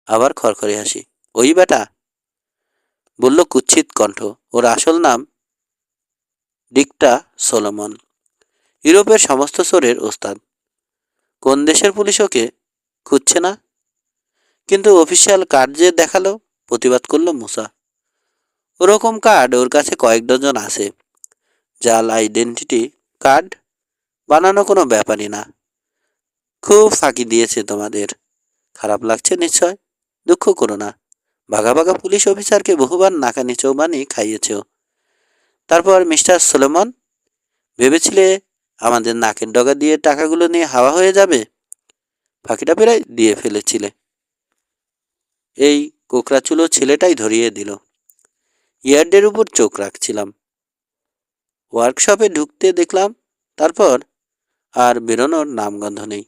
আবার খড়খড়ে হাসি। ওই বেটা, বলল কুৎসিত কণ্ঠ। ওর আসল নাম ডিকটা সোলোমন। ইউরোপের সমস্ত চোরের ওস্তাদ। কোন দেশের পুলিশ ওকে খুঁজছে না? কিন্তু অফিসিয়াল কার্ড যে দেখালো, প্রতিবাদ করলো মূসা। ওরকম কার্ড ওর কাছে কয়েক ডজন আছে। জাল আইডেন্টিটি কার্ড বানানো কোনো ব্যাপারই না। খুব ফাঁকি দিয়েছে তোমাদের। খারাপ লাগছে নিশ্চয়। দুঃখ করো না। ভাগা ভাগা পুলিশ অফিসারকে বহুবার নাকানি চৌবানি খাইয়েছেও। তারপর মিস্টার সোলোমন, ভেবেছিলে আমাদের নাকের ডগা দিয়ে টাকাগুলো নিয়ে হাওয়া হয়ে যাবে? ফাঁকিটা প্রায় দিয়ে ফেলেছিলে। এই কোকড়াচুলো ছেলেটাই ধরিয়ে দিল। ইয়ার্ডের উপর চোখ রাখছিলাম, ওয়ার্কশপে ঢুকতে দেখলাম, তারপর আর বেরোনোর নামগন্ধ নেই।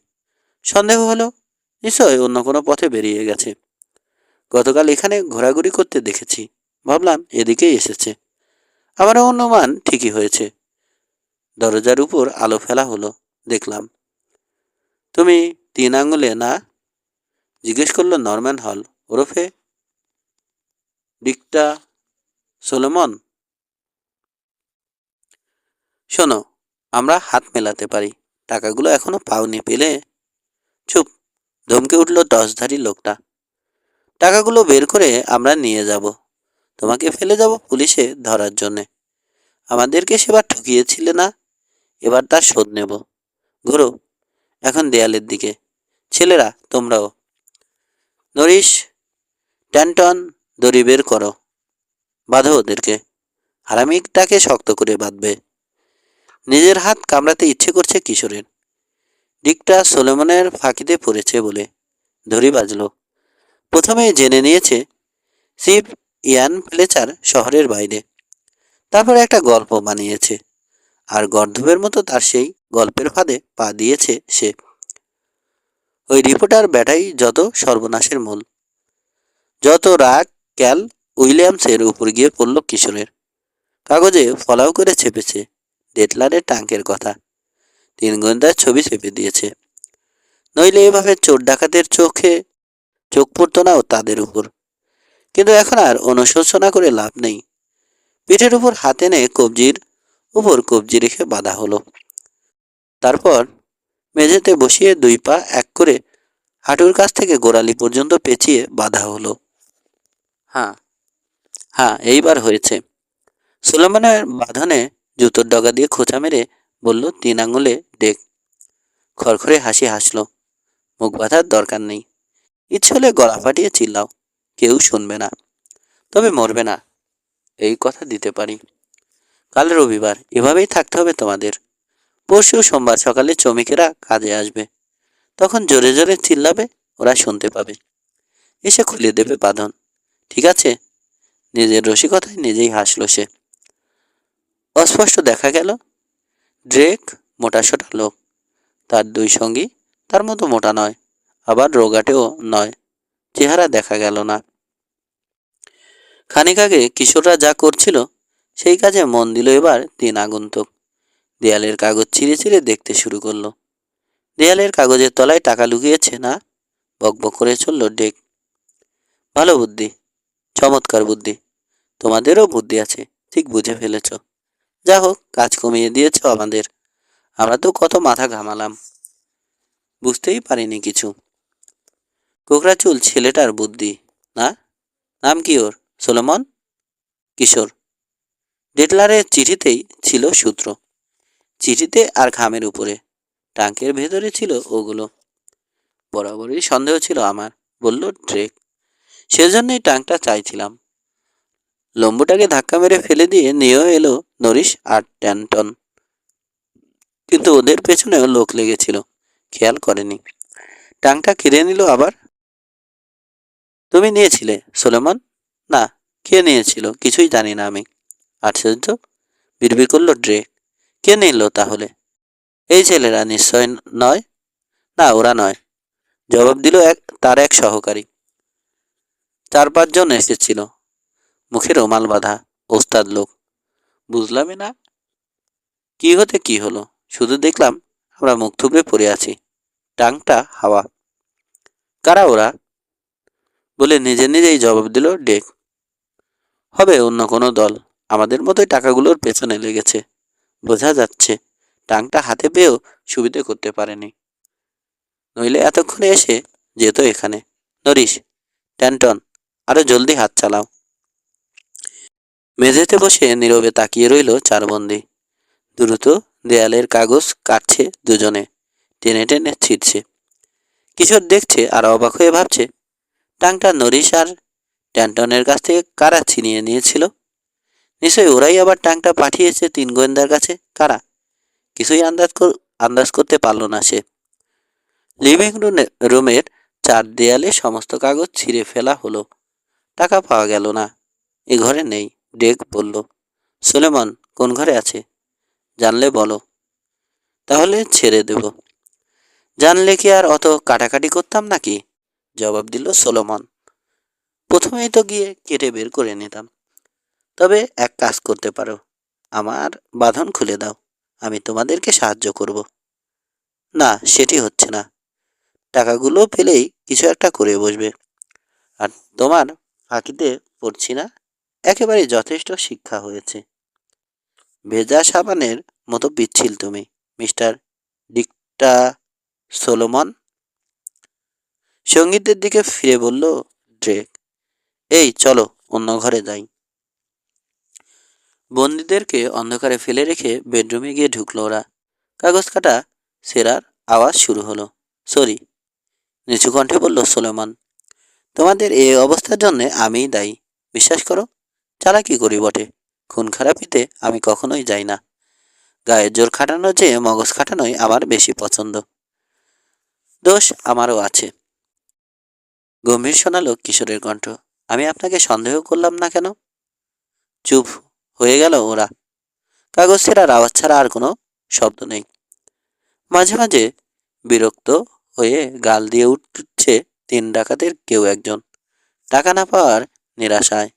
সন্দেহ হলো নিশ্চয় অন্য কোনো পথে বেরিয়ে গেছে। গতকাল এখানে ঘোরাঘুরি করতে দেখেছি, ভাবলাম এদিকেই এসেছে। আমারও অনুমান ঠিকই হয়েছে। দরজার উপর আলো ফেলা হলো, দেখলাম। তুমি 3 আঙুলে না? জিজ্ঞেস করলো নরম্যান হল ওরফে ডিকটা সোলোমন। শোনো, আমরা হাত মেলাতে পারি, টাকাগুলো এখনো পাওনি পেলে? চুপ, ধমকে উঠল টসধারী লোকটা। টাকাগুলো বের করে আমরা নিয়ে যাব, তোমাকে ফেলে যাব পুলিশে ধরার জন্যে। আমাদেরকে সেবার ঠকিয়েছিলে না, এবার তার শোধ নেব। ঘোরো এখন দেয়ালের দিকে। ছেলেরা তোমরাও। নরিস, ট্যান্টন, দড়ি বের করো, বাঁধো ওদেরকে। হারামিটাকে শক্ত করে বাঁধবে। নিজের হাত কামড়াতে ইচ্ছে করছে কিশোরের। দিকটা সোলোমনের ফাঁকিতে পড়েছে বলে ধরি বাজল। প্রথমে জেনে নিয়েছে শিব ইয়ান ফ্লেচার শহরের বাইরে, তারপরে একটা গল্প বানিয়েছে, আর গর্ধবের মতো তার সেই গল্পের ফাঁদে পা দিয়েছে সে। ওই রিপোর্টার ব্যাটাই যত সর্বনাশের মূল। যত রাগ ক্যাল উইলিয়ামসের উপর গিয়ে পড়ল কিশোরের। কাগজে ফলাও করে চেপেছে ডেটলারের ট্যাঙ্কের কথা। 3 গোয়েন্দার ছবি চেপে দিয়েছে। নইলে এভাবে চোর ডাকাতের চোখ পড়তো না তাদের উপর। কিন্তু এখন আর অনুশোচনা করে লাভ নেই। পিঠের উপর হাত এনে কবজির উপর কবজি রেখে বাঁধা হলো। তারপর মেঝেতে বসিয়ে 2 পা এক করে হাঁটুর কাছ থেকে গোড়ালি পর্যন্ত পেঁচিয়ে বাঁধা হলো। হ্যাঁ হ্যাঁ, এইবার হয়েছে। সুলেমানের বাঁধনে জুতোর ডগা দিয়ে খোঁচা মেরে বলল, 3 আঙুলে ডেক। খড়খড়ে হাসি হাসলো। মুখ বাঁধার দরকার নেই। ইচ্ছে হলে গলা ফাটিয়ে চিল্লাও, কেউ শুনবে না। তবে মরবে না, এই কথা দিতে পারি। কাল রবিবার, এভাবেই থাকতে হবে তোমাদের। পরশু সোমবার সকালে শ্রমিকেরা কাজে আসবে, তখন জোরে জোরে চিল্লাবে, ওরা শুনতে পাবে, এসে খুলে দেবে বাঁধন। ঠিক আছে? নিজের রসিকতায় নিজেই হাসল সে। অস্পষ্ট দেখা গেল ড্রেক মোটাসোটা লোক, তার 2 সঙ্গী তার মতো মোটা নয়, আবার রোগাটেও নয়, চেহারা দেখা গেল না। খানিক আগে কিশোররা যা করছিল সেই কাজে মন দিল এবার 3 আগন্তুক। দেয়ালের কাগজ ছিঁড়ে ছিঁড়ে দেখতে শুরু করলো। দেয়ালের কাগজের তলায় টাকা লুকিয়েছে না? বকবক করে চলল ডেক। ভালো বুদ্ধি, চমৎকার বুদ্ধি। তোমাদেরও বুদ্ধি আছে, ঠিক বুঝে ফেলেছ। যা হোক, কাজ কমিয়ে দিয়েছ আমাদের। আমরা তো কত মাথা ঘামালাম, বুঝতেই পারিনি কিছু। কোকড়াচুল ছেলেটার বুদ্ধি না? নাম কি ওর? সোলোমন? কিশোর। ডেটলারের চিঠিতেই ছিল সূত্র। চিঠিতে আর খামের উপরে, ট্যাঙ্কের ভেতরে ছিল ওগুলো। বরাবরই সন্দেহ ছিল আমার, বলল ড্রেক। সেজন্যই ট্যাঙ্কটা চাইছিলাম। লম্বুটাকে ধাক্কা মেরে ফেলে দিয়ে নিয়েও এলো নরিস আর ট্যান্টন। কিন্তু ওদের পেছনেও লোক লেগেছিল, খেয়াল করেনি। ট্যাঙ্কটা কেড়ে নিল আবার। তুমি নিয়েছিলে সোলোমন? না, কে নিয়েছিল কিছুই জানি না আমি। আশ্চর্য, বিড়বিড় করলো ড্রেক। কে নিল তাহলে? এই ছেলেরা নিশ্চয় নয়। না, ওরা নয়, জবাব দিল তার এক সহকারী। 4-5 জন এসেছিল, মুখে রুমাল বাঁধা, ওস্তাদ লোক। বুঝলামই না কি হতে কি হলো, শুধু দেখলাম আমরা মুখ থুবড়ে পড়ে আছি, টাংটা হাওয়া। কারা ওরা? বলে নিজে নিজেই জবাব দিল ডেক। হবে অন্য কোনো দল, আমাদের মতোই টাকাগুলোর পেছনে লেগেছে। বোঝা যাচ্ছে টাংটা হাতে পেয়েও সুবিধে করতে পারেনি, নইলে এতক্ষণে এসে যেত এখানে। নরিস, ট্যান্টন, আরো জলদি হাত চালাও। মেঝেতে বসে নীরবে তাকিয়ে রইল 4 বন্দী। দ্রুত দেয়ালের কাগজ কাটছে দুজনে, টেনে টেনে ছিঁড়ছে। কিশোর দেখছে আর অবাক হয়ে ভাবছে, টাংটা নরিস আর ট্যান্টনের কাছ থেকে কারা ছিনিয়ে নিয়েছিল? নিশ্চয়ই ওরাই আবার টাংটা পাঠিয়েছে 3 গোয়েন্দার কাছে। কারা? কিছুই আন্দাজ করতে পারল না সে। লিভিং রুমের চার দেয়ালে সমস্ত কাগজ ছিঁড়ে ফেলা হলো। টাকা পাওয়া গেল না। এ ঘরে নেই। ডেক বলল, সুলেমান কোন ঘরে আছে? জানলে বলো, তাহলে ছেড়ে দেব। জানলে কি আর অত কাটাকাটি করতাম নাকি? জবাব দিল সোলোমন। প্রথমেই তো গিয়ে কেটে বের করে নিতাম। তবে এক কাজ করতে পারো, আমার বাঁধন খুলে দাও, আমি তোমাদেরকে সাহায্য করব। না, সেটি হচ্ছে না। টাকাগুলো পেলেই কিছু একটা করে বসবে। আর তোমার ফাঁকিতে পড়ছি না। একেবারে যথেষ্ট শিক্ষা হয়েছে। ভেজা সাবানের মতো পিচ্ছিল তুমি, মিস্টার ডিকটা সোলোমন। সঙ্গীতের দিকে ফিরে বলল ড্রেক। এই চলো অন্য ঘরে যাই। বন্দীদেরকে অন্ধকারে ফেলে রেখে বেডরুমে গিয়ে ঢুকলো ওরা। কাগজ কাটা সেরার আওয়াজ শুরু হলো। সরি, নিচু কণ্ঠে বলল সোলোমন। তোমাদের এই অবস্থার জন্যে আমিই দায়ী। বিশ্বাস করো, চালাকি করি বটে, খুন খারাপিতে আমি কখনোই যাই না। গায়ের জোর খাটানোর চেয়ে মগজ খাটানোই আমার বেশি পছন্দ। দোষ আমারও আছে। গম্ভীর শোনালো কিশোরের কণ্ঠ। আমি আপনাকে সন্দেহ করলাম না কেন? চুপ হয়ে গেল ওরা। কাগজ ছেঁড়ার আওয়াজ ছাড়া আর কোনো শব্দ নেই। মাঝে মাঝে বিরক্ত হয়ে গাল দিয়ে উঠছে তিন ডাকাতের কেউ একজন, টাকা না পাওয়ার নিরাশায়।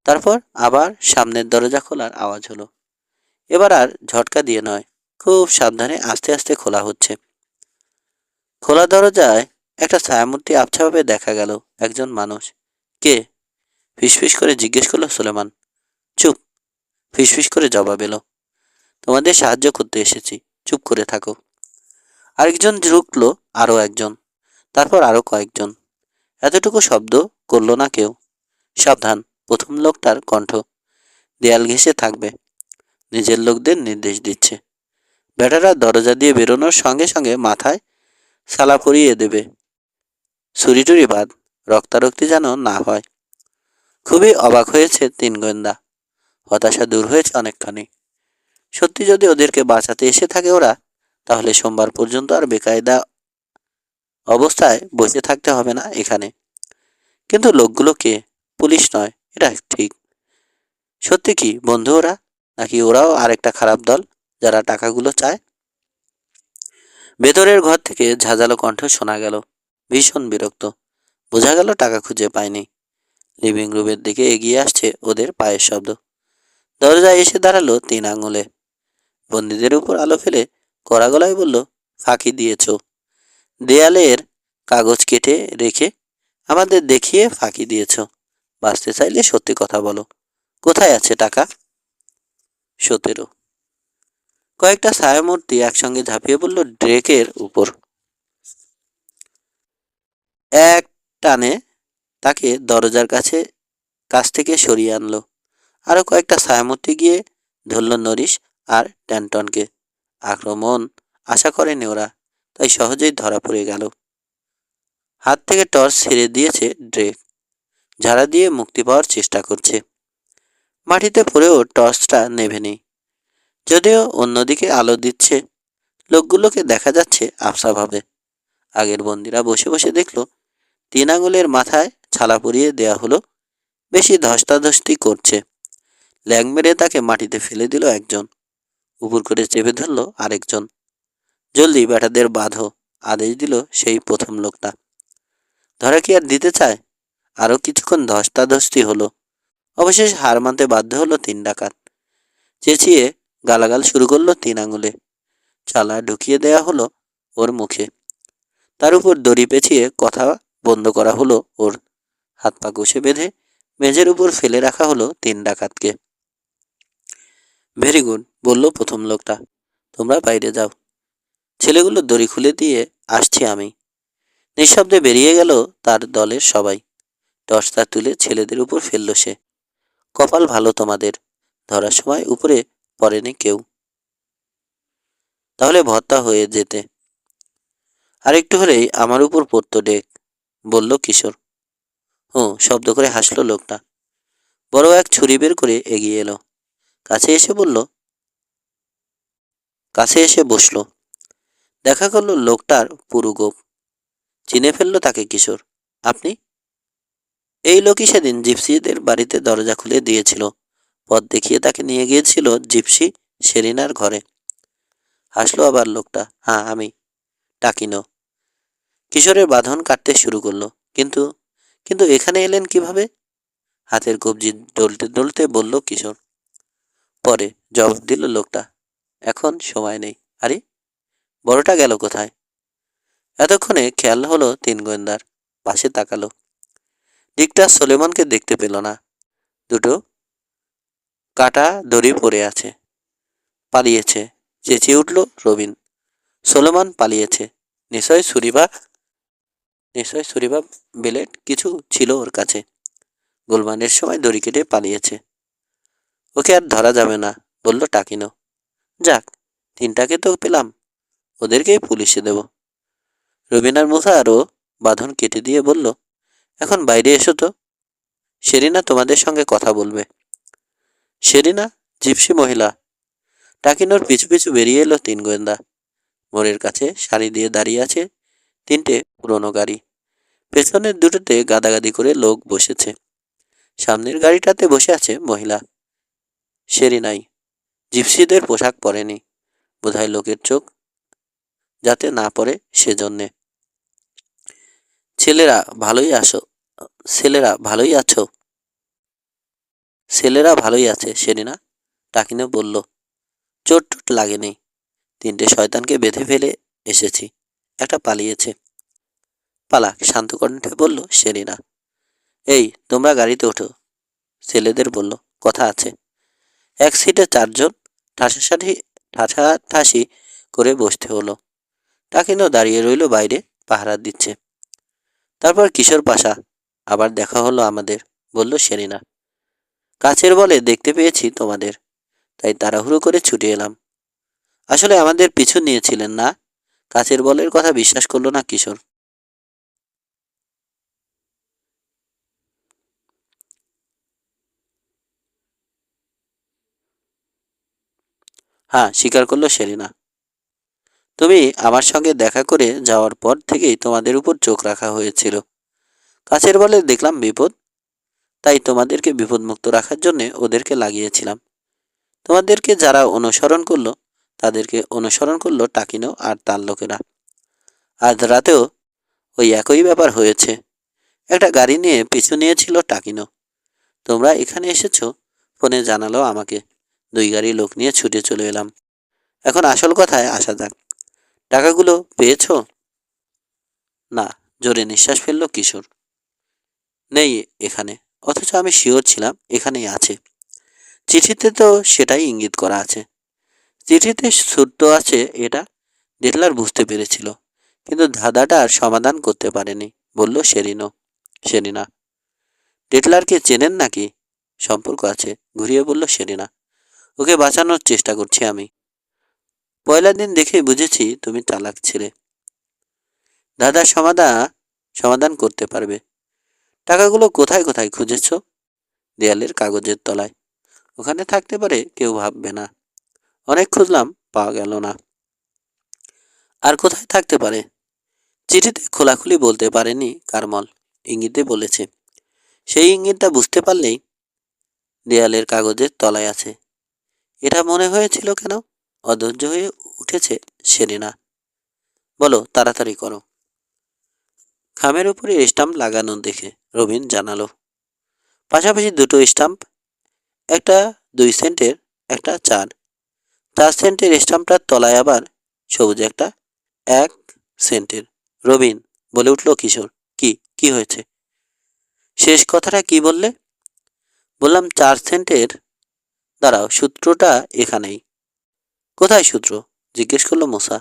তারপর আবার সামনের দরজা খোলার আওয়াজ হলো। এবার আর ঝটকা দিয়ে নয়, খুব সাবধানে আস্তে আস্তে খোলা হচ্ছে। খোলা দরজায় একটা ছায়ামূর্তি আবছাভাবে দেখা গেল। একজন মানুষ। কে? ফিসফিস করে জিজ্ঞেস করলো সুলেমান। চুপ, ফিসফিস করে জবাব এলো। তোমাদের সাহায্য করতে এসেছি, চুপ করে থাকো। আরেকজন ঢুকলো, আরো একজন, তারপর আরো কয়েকজন। এতটুকু শব্দ করলো না কেউ। সাবধান, প্রথম লোকটার কণ্ঠ। দেয়াল ঘেঁষে থাকবে। নিজের লোকদের নির্দেশ দিচ্ছে। বেটারা দরজা দিয়ে বেরোনোর সঙ্গে সঙ্গে মাথায় সালা পরিয়ে দেবে। ছুরি বাদ, রক্তারক্তি যেন না হয়। খুবই অবাক হয়েছে তিন গোয়েন্দা। হতাশা দূর হয়েছে অনেকখানি। সত্যি যদি ওদেরকে বাঁচাতে এসে থাকে ওরা, তাহলে সোমবার পর্যন্ত আর বেকায়দা অবস্থায় বসে থাকতে হবে না এখানে। কিন্তু লোকগুলো কে? পুলিশ নয়, এটা ঠিক। সত্যি কি বন্ধু ওরা, নাকি ওরাও আরেকটা খারাপ দল যারা টাকাগুলো চায়? ভেতরের ঘর থেকে ঝাঁঝালো কণ্ঠ শোনা গেল। ভীষণ বিরক্ত। বোঝা গেল টাকা খুঁজে পায়নি। লিভিং রুমের দিকে এগিয়ে আসছে ওদের পায়ের শব্দ। দরজায় এসে দাঁড়ালো তিন আঙুলে। বন্দীদের উপর আলো ফেলে কড়া গলায় বলল, ফাঁকি দিয়েছ। দেয়ালের কাগজ কেটে রেখে আমাদের দেখিয়ে ফাঁকি দিয়েছ। বাঁচতে চাইলে সত্যি কথা বলো, কোথায় আছে টাকা? 17। কয়েকটা ছায়ামূর্তি একসঙ্গে ঝাঁপিয়ে পড়ল ড্রেকের উপর। এক টানে তাকে দরজার কাছ থেকে সরিয়ে আনলো। আরো কয়েকটা ছায়ামূর্তি গিয়ে ধরল নরিস আর ট্যান্টনকে। আক্রমণ আশা করেনি ওরা, তাই সহজেই ধরা পড়ে গেল। হাত থেকে টর্চ ছেড়ে দিয়েছে ড্রেক। ঝাড়া দিয়ে মুক্তি পাওয়ার চেষ্টা করছে। মাটিতে পড়েও টর্চটা নেভেনি। যদিও অন্যদিকে আলো দিচ্ছে, লোকগুলোকে দেখা যাচ্ছে আবছাভাবে। আগের বন্দিরা বসে বসে দেখল তিন আঙুলের মাথায় ছালা পরিয়ে দেয়া হলো। বেশি ধস্তাধস্তি করছে। ল্যাং মেরে তাকে মাটিতে ফেলে দিল একজন। উপর করে চেপে ধরল আরেকজন। জলদি বেটাদের বাঁধো, আদেশ দিল সেই প্রথম লোকটা। ধরা কি আর দিতে চায়? আরো কিছুক্ষণ ধস্তাধস্তি হলো। অবশেষে হার মানতে বাধ্য হলো তিন ডাকাত। চেঁচিয়ে গালাগাল শুরু করলো তিন আঙুলে। চালা ঢুকিয়ে দেয়া হলো ওর মুখে। তার উপর দড়ি পেঁচিয়ে কথা বন্ধ করা হলো ওর। হাত পা ঘষে বেঁধে মেঝের উপর ফেলে রাখা হলো তিন ডাকাতকে। ভেরি গুড, বলল প্রথম লোকটা। তোমরা বাইরে যাও। ছেলেগুলো দড়ি খুলে দিয়ে আসছি আমি। নিঃশব্দে বেরিয়ে গেল তার দলের সবাই। টর্চটা তুলে ছেলেদের উপর ফেলল সে। কপাল ভালো তোমাদের, ধরার সময় উপরে পড়েনি কেউ, তাহলে ভর্তা হয়ে যেতে। আর একটু হলেই আমার উপর পড়তো ডেক, বলল কিশোর। শব্দ করে হাসলো লোকটা। বড় এক ছুরি বের করে এগিয়ে এলো। কাছে এসে বলল, কাছে এসে বসলো। দেখা করলো লোকটার পুরো গোপ। চিনে ফেললো তাকে কিশোর। আপনি? এই লোকই সেদিন জিপসিদের বাড়িতে দরজা খুলে দিয়েছিল। পথ দেখিয়ে তাকে নিয়ে গিয়েছিল জিপসি সেরিনার ঘরে। হাসলো আবার লোকটা। হ্যাঁ, আমি টাকিনো। কিশোরের বাঁধন কাটতে শুরু করলো। কিন্তু কিন্তু এখানে এলেন কিভাবে? হাতের কবজি ডলতে ডলতে বলল কিশোর। পরে জবাব দিল লোকটা। এখন সময় নেই। আরে, বড়টা গেল কোথায়? এতক্ষণে খেয়াল হলো তিন গোয়েন্দার। পাশে তাকালো। দিকটা সোলেমনকে দেখতে পেল না। দুটো কাটা দড়ি পড়ে আছে। পালিয়েছে, চেঁচিয়ে উঠল রবিন। সোলেমন পালিয়েছে। নিশ্চয় ছুরি বা নিশ্চয় ছুরি বা বেলেট কিছু ছিল ওর কাছে। গোলমালের সময় দড়ি কেটে পালিয়েছে। ওকে আর ধরা যাবে না, বলল টাকিনো। যাক, তিনটাকে তো পেলাম। ওদেরকেই পুলিশে দেব। রবিন আর মুসা আরও বাঁধন কেটে দিয়ে বলল, এখন বাইরে এসো তো। সেরিনা তোমাদের সঙ্গে কথা বলবে। সেরিনা? জিপসি মহিলা। টাকিনোর পিছু পিছু বেরিয়ে এলো তিন গোয়েন্দা। মোড়ের কাছে সারি দিয়ে দাঁড়িয়ে আছে তিনটে পুরনো গাড়ি। পেছনের দুটোতে গাদাগাদি করে লোক বসেছে। সামনের গাড়িটাতে বসে আছে মহিলা। সেরিনাই। জিপসিদের পোশাক পরেনি। বোধহয় লোকের চোখ যাতে না পড়ে সেজন্যে। ছেলেরা ভালোই আসো ছেলেরা ভালোই আছো? ছেলেরা ভালোই আছে সেরিনা, টাকিনো বলল। চোট টোট লাগেনি। তিনটে শয়তানকে বেঁধে ফেলে এসেছি। একটা পালিয়েছে। পালাক, শান্ত কণ্ঠে বলল সেরিনা। এই, তোমরা গাড়িতে ওঠো, ছেলেদের বলল। কথা আছে। এক সিটে চারজন ঠাসাঠাসি ঠাসাঠাসি করে বসতে হলো। টাকিনো দাঁড়িয়ে রইল বাইরে, পাহারা দিচ্ছে। তারপর কিশোর পাশা। আবার দেখা হলো আমাদের, বলল সেরিনা। কাছের বলে দেখতে পেয়েছি তোমাদের, তাই তাড়াহুড়ো করে ছুটে এলাম। আসলে আমাদের পিছু নিয়েছিলেন না? কাছের বলের কথা বিশ্বাস করলো না কিশোর। হ্যাঁ, স্বীকার করলো সেরিনা। তুমি আমার সঙ্গে দেখা করে যাওয়ার পর থেকেই তোমাদের উপর চোখ রাখা হয়েছিল। কাছের বলে দেখলাম বিপদ, তাই তোমাদেরকে বিপদমুক্ত রাখার জন্য ওদেরকে লাগিয়েছিলাম। তোমাদেরকে যারা অনুসরণ করলো তাদেরকে অনুসরণ করলো টাকিনো আর তার লোকেরা। আজ রাতেও ওই একই ব্যাপার হয়েছে। একটা গাড়ি নিয়ে পিছু নিয়েছিল টাকিনো। তোমরা এখানে এসেছো ফোনে জানালো আমাকে। দুই গাড়ি লোক নিয়ে ছুটে চলে এলাম। এখন আসল কথায় আসা যাক। টাকাগুলো পেয়েছো? না। জোরে নিঃশ্বাস ফেললো কিশোর। নেই এখানে। অথচ আমি শিওর ছিলাম এখানেই আছে। চিঠিতে তো সেটাই ইঙ্গিত করা আছে। চিঠিতে সূত্র আছে এটা ডেটলার বুঝতে পেরেছিল, কিন্তু ধাঁধাটার সমাধান করতে পারেনি, বলল সেরিনা। ডেটলারকে চেনেন নাকি? সম্পর্ক আছে, ঘুরিয়ে বলল সেরিনা। ওকে বাঁচানোর চেষ্টা করছি আমি। পয়লা দিন দেখে বুঝেছি তুমি চালাক ছেলে। ধাঁধার সমাধান করতে পারবে। টাকাগুলো কোথায় কোথায় খুঁজেছ? দেয়ালের কাগজের তলায়। ওখানে থাকতে পারে, কেউ ভাববে না। অনেক খুঁজলাম, পাওয়া গেল না। আর কোথায় থাকতে পারে? চিঠিতে খোলাখুলি বলতে পারেনি কারমল, ইঙ্গিতে বলেছে। সেই ইঙ্গিতটা বুঝতে পারলেই দেয়ালের কাগজের তলায় আছে। এটা মনে হয়েছিল কেন? অধৈর্য হয়ে উঠেছে সেরিনা। বলো, তাড়াতাড়ি করো। খামের উপরে স্টাম্প লাগানো দেখে রবিন জানালো। পাশাপাশি দুটো স্টাম্প, একটা 2 সেন্টের, একটা 4 সেন্টের স্টাম্পটার তলায় আবার সবুজ একটা 1 সেন্টের। রবিন, বলে উঠল কিশোর। কি কি হয়েছে? শেষ কথাটা কি বললে? বললাম 4 সেন্টের। দাঁড়াও, সূত্রটা এখানেই। কোথায় সূত্র? জিজ্ঞেস করলো মুসা।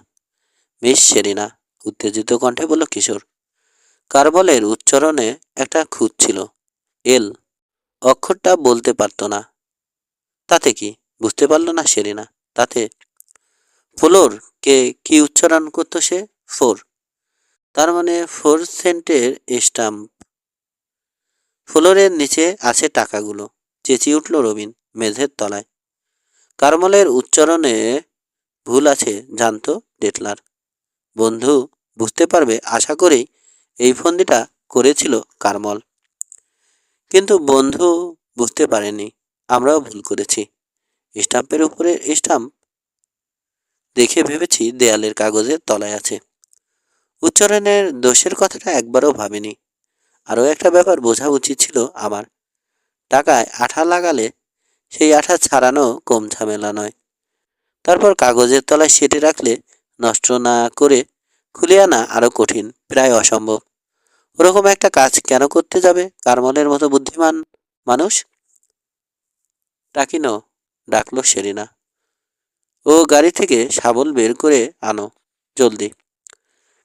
মিস সেরিনা, উত্তেজিত কণ্ঠে বলল কিশোর। কারবলের উচ্চারণে একটা খুঁত ছিল। এল অক্ষরটা বলতে পারতো না। তাতে কি? বুঝতে পারল না সেরিনা। তাতে ফ্লোর কে কি উচ্চারণ করতো সে? 4। তার মানে 4 সেন্টের স্টাম্প। ফ্লোরের নিচে আছে টাকাগুলো, চেঁচিয়ে উঠল রবিন মেঝের তলায়। কারমলের উচ্চারণে ভুল আছে জানতো ডেটলার। বন্ধু বুঝতে পারবে আশা করেই এই ফন্দিটা করেছিল কারমল। কিন্তু বন্ধু বুঝতে পারেনি আমরাও ভুল করেছি। স্টাম্পের উপরে স্টাম্প দেখে ভেবেছি দেয়ালের কাগজের তলায় আছে। উচ্চারণের দোষের কথাটা একবারও ভাবিনি। আরও একটা ব্যাপার বোঝা উচিত ছিল আমার। টাকায় আঠা লাগালে সেই আঠা ছাড়ানো কম ঝামেলা নয়। তারপর কাগজের তলায় সেটে রাখলে নষ্ট না করে খুলে আনা আরো কঠিন, প্রায় অসম্ভব। ওরকম একটা কাজ কেন করতে যাবে কারমলের মতো বুদ্ধিমান মানুষ? টাকিনো, ডাকলো সেরিনা। ও গাড়ি থেকে শাবল বের করে আনো, জলদি।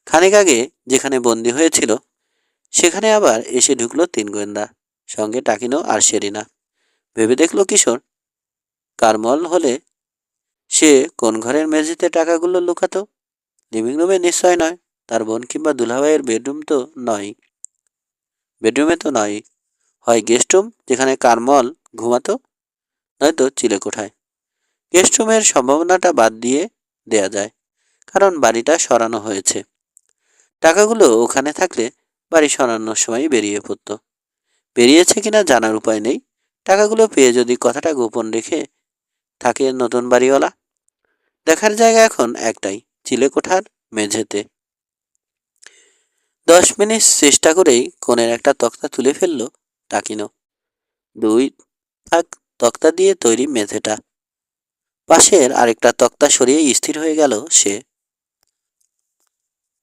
খানিক আগে যেখানে বন্দি হয়েছিল সেখানে আবার এসে ঢুকলো তিন গোয়েন্দা, সঙ্গে টাকিনো আর সেরিনা। ভেবে দেখলো কিশোর, কারমল হলে সে কোন ঘরের মেঝেতে টাকাগুলো লুকাতো? লিভিং রুমে নিশ্চয় নয়, তার বোন কিংবা দুলাভাইয়ের বেডরুমে তো নয়। হয় গেস্ট রুম যেখানে কারমল ঘুমাতো, নয়তো চিলেকোঠায়। গেস্ট রুমের সম্ভাবনাটা বাদ দিয়ে দেয়া যায়, কারণ বাড়িটা সরানো হয়েছে। টাকাগুলো ওখানে থাকলে বাড়ি সরানোর সময় বেরিয়ে পড়তো। বেরিয়েছে কিনা জানার উপায় নেই। টাকাগুলো পেয়ে যদি কথাটা গোপন রেখে থাকে নতুন বাড়িওয়ালা। দেখার জায়গা এখন একটাই, চিলেকোঠার মেঝেতে। 10 মিনিট চেষ্টা করেই কোণের একটা তক্তা তুলে ফেললো টাকিনো। 2 ভাগ তক্তা দিয়ে তৈরি মেঝেটা। পাশের আরেকটা তক্তা সরিয়ে স্থির হয়ে গেল সে।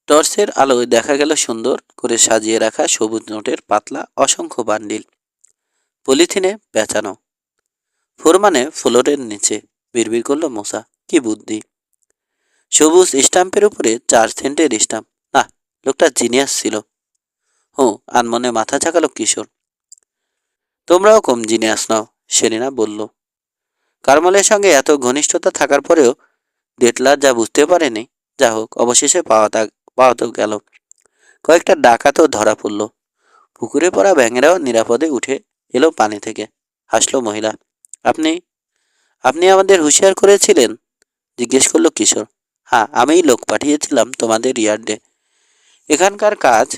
টর্চের আলোয় দেখা গেল সুন্দর করে সাজিয়ে রাখা সবুজ নোটের পাতলা অসংখ্য বান্ডিল, পলিথিনে পেঁচানো। ফোরমানে ফ্লোরের নিচে। বিড়বিড় করলো মশা, কি বুদ্ধি! সবুজ স্টাম্পের উপরে 4 সেন্টের স্টাম্প। না, লোকটা জিনিয়াস ছিল। আনমনে মাথা ঝাঁকালো কিশোর। তোমরাও কম জিনিয়াস নাও, সেরিনা বলল। কারমলের সঙ্গে এত ঘনিষ্ঠতা থাকার পরেও ডেটলার যা বুঝতে পারেনি। যা হোক, অবশেষে পাওয়া তো গেল। কয়েকটা ডাকাতও ধরা পড়ল। পুকুরে পড়া ব্যাঙেরাও নিরাপদে উঠে এলো পানি থেকে। হাসলো মহিলা। আপনি আপনি আমাদের হুঁশিয়ার করেছিলেন? জিজ্ঞেস করলো কিশোর। হ্যাঁ, আমিই লোক পাঠিয়েছিলাম তোমাদের ইয়ার্ডে। এখানকার কাজ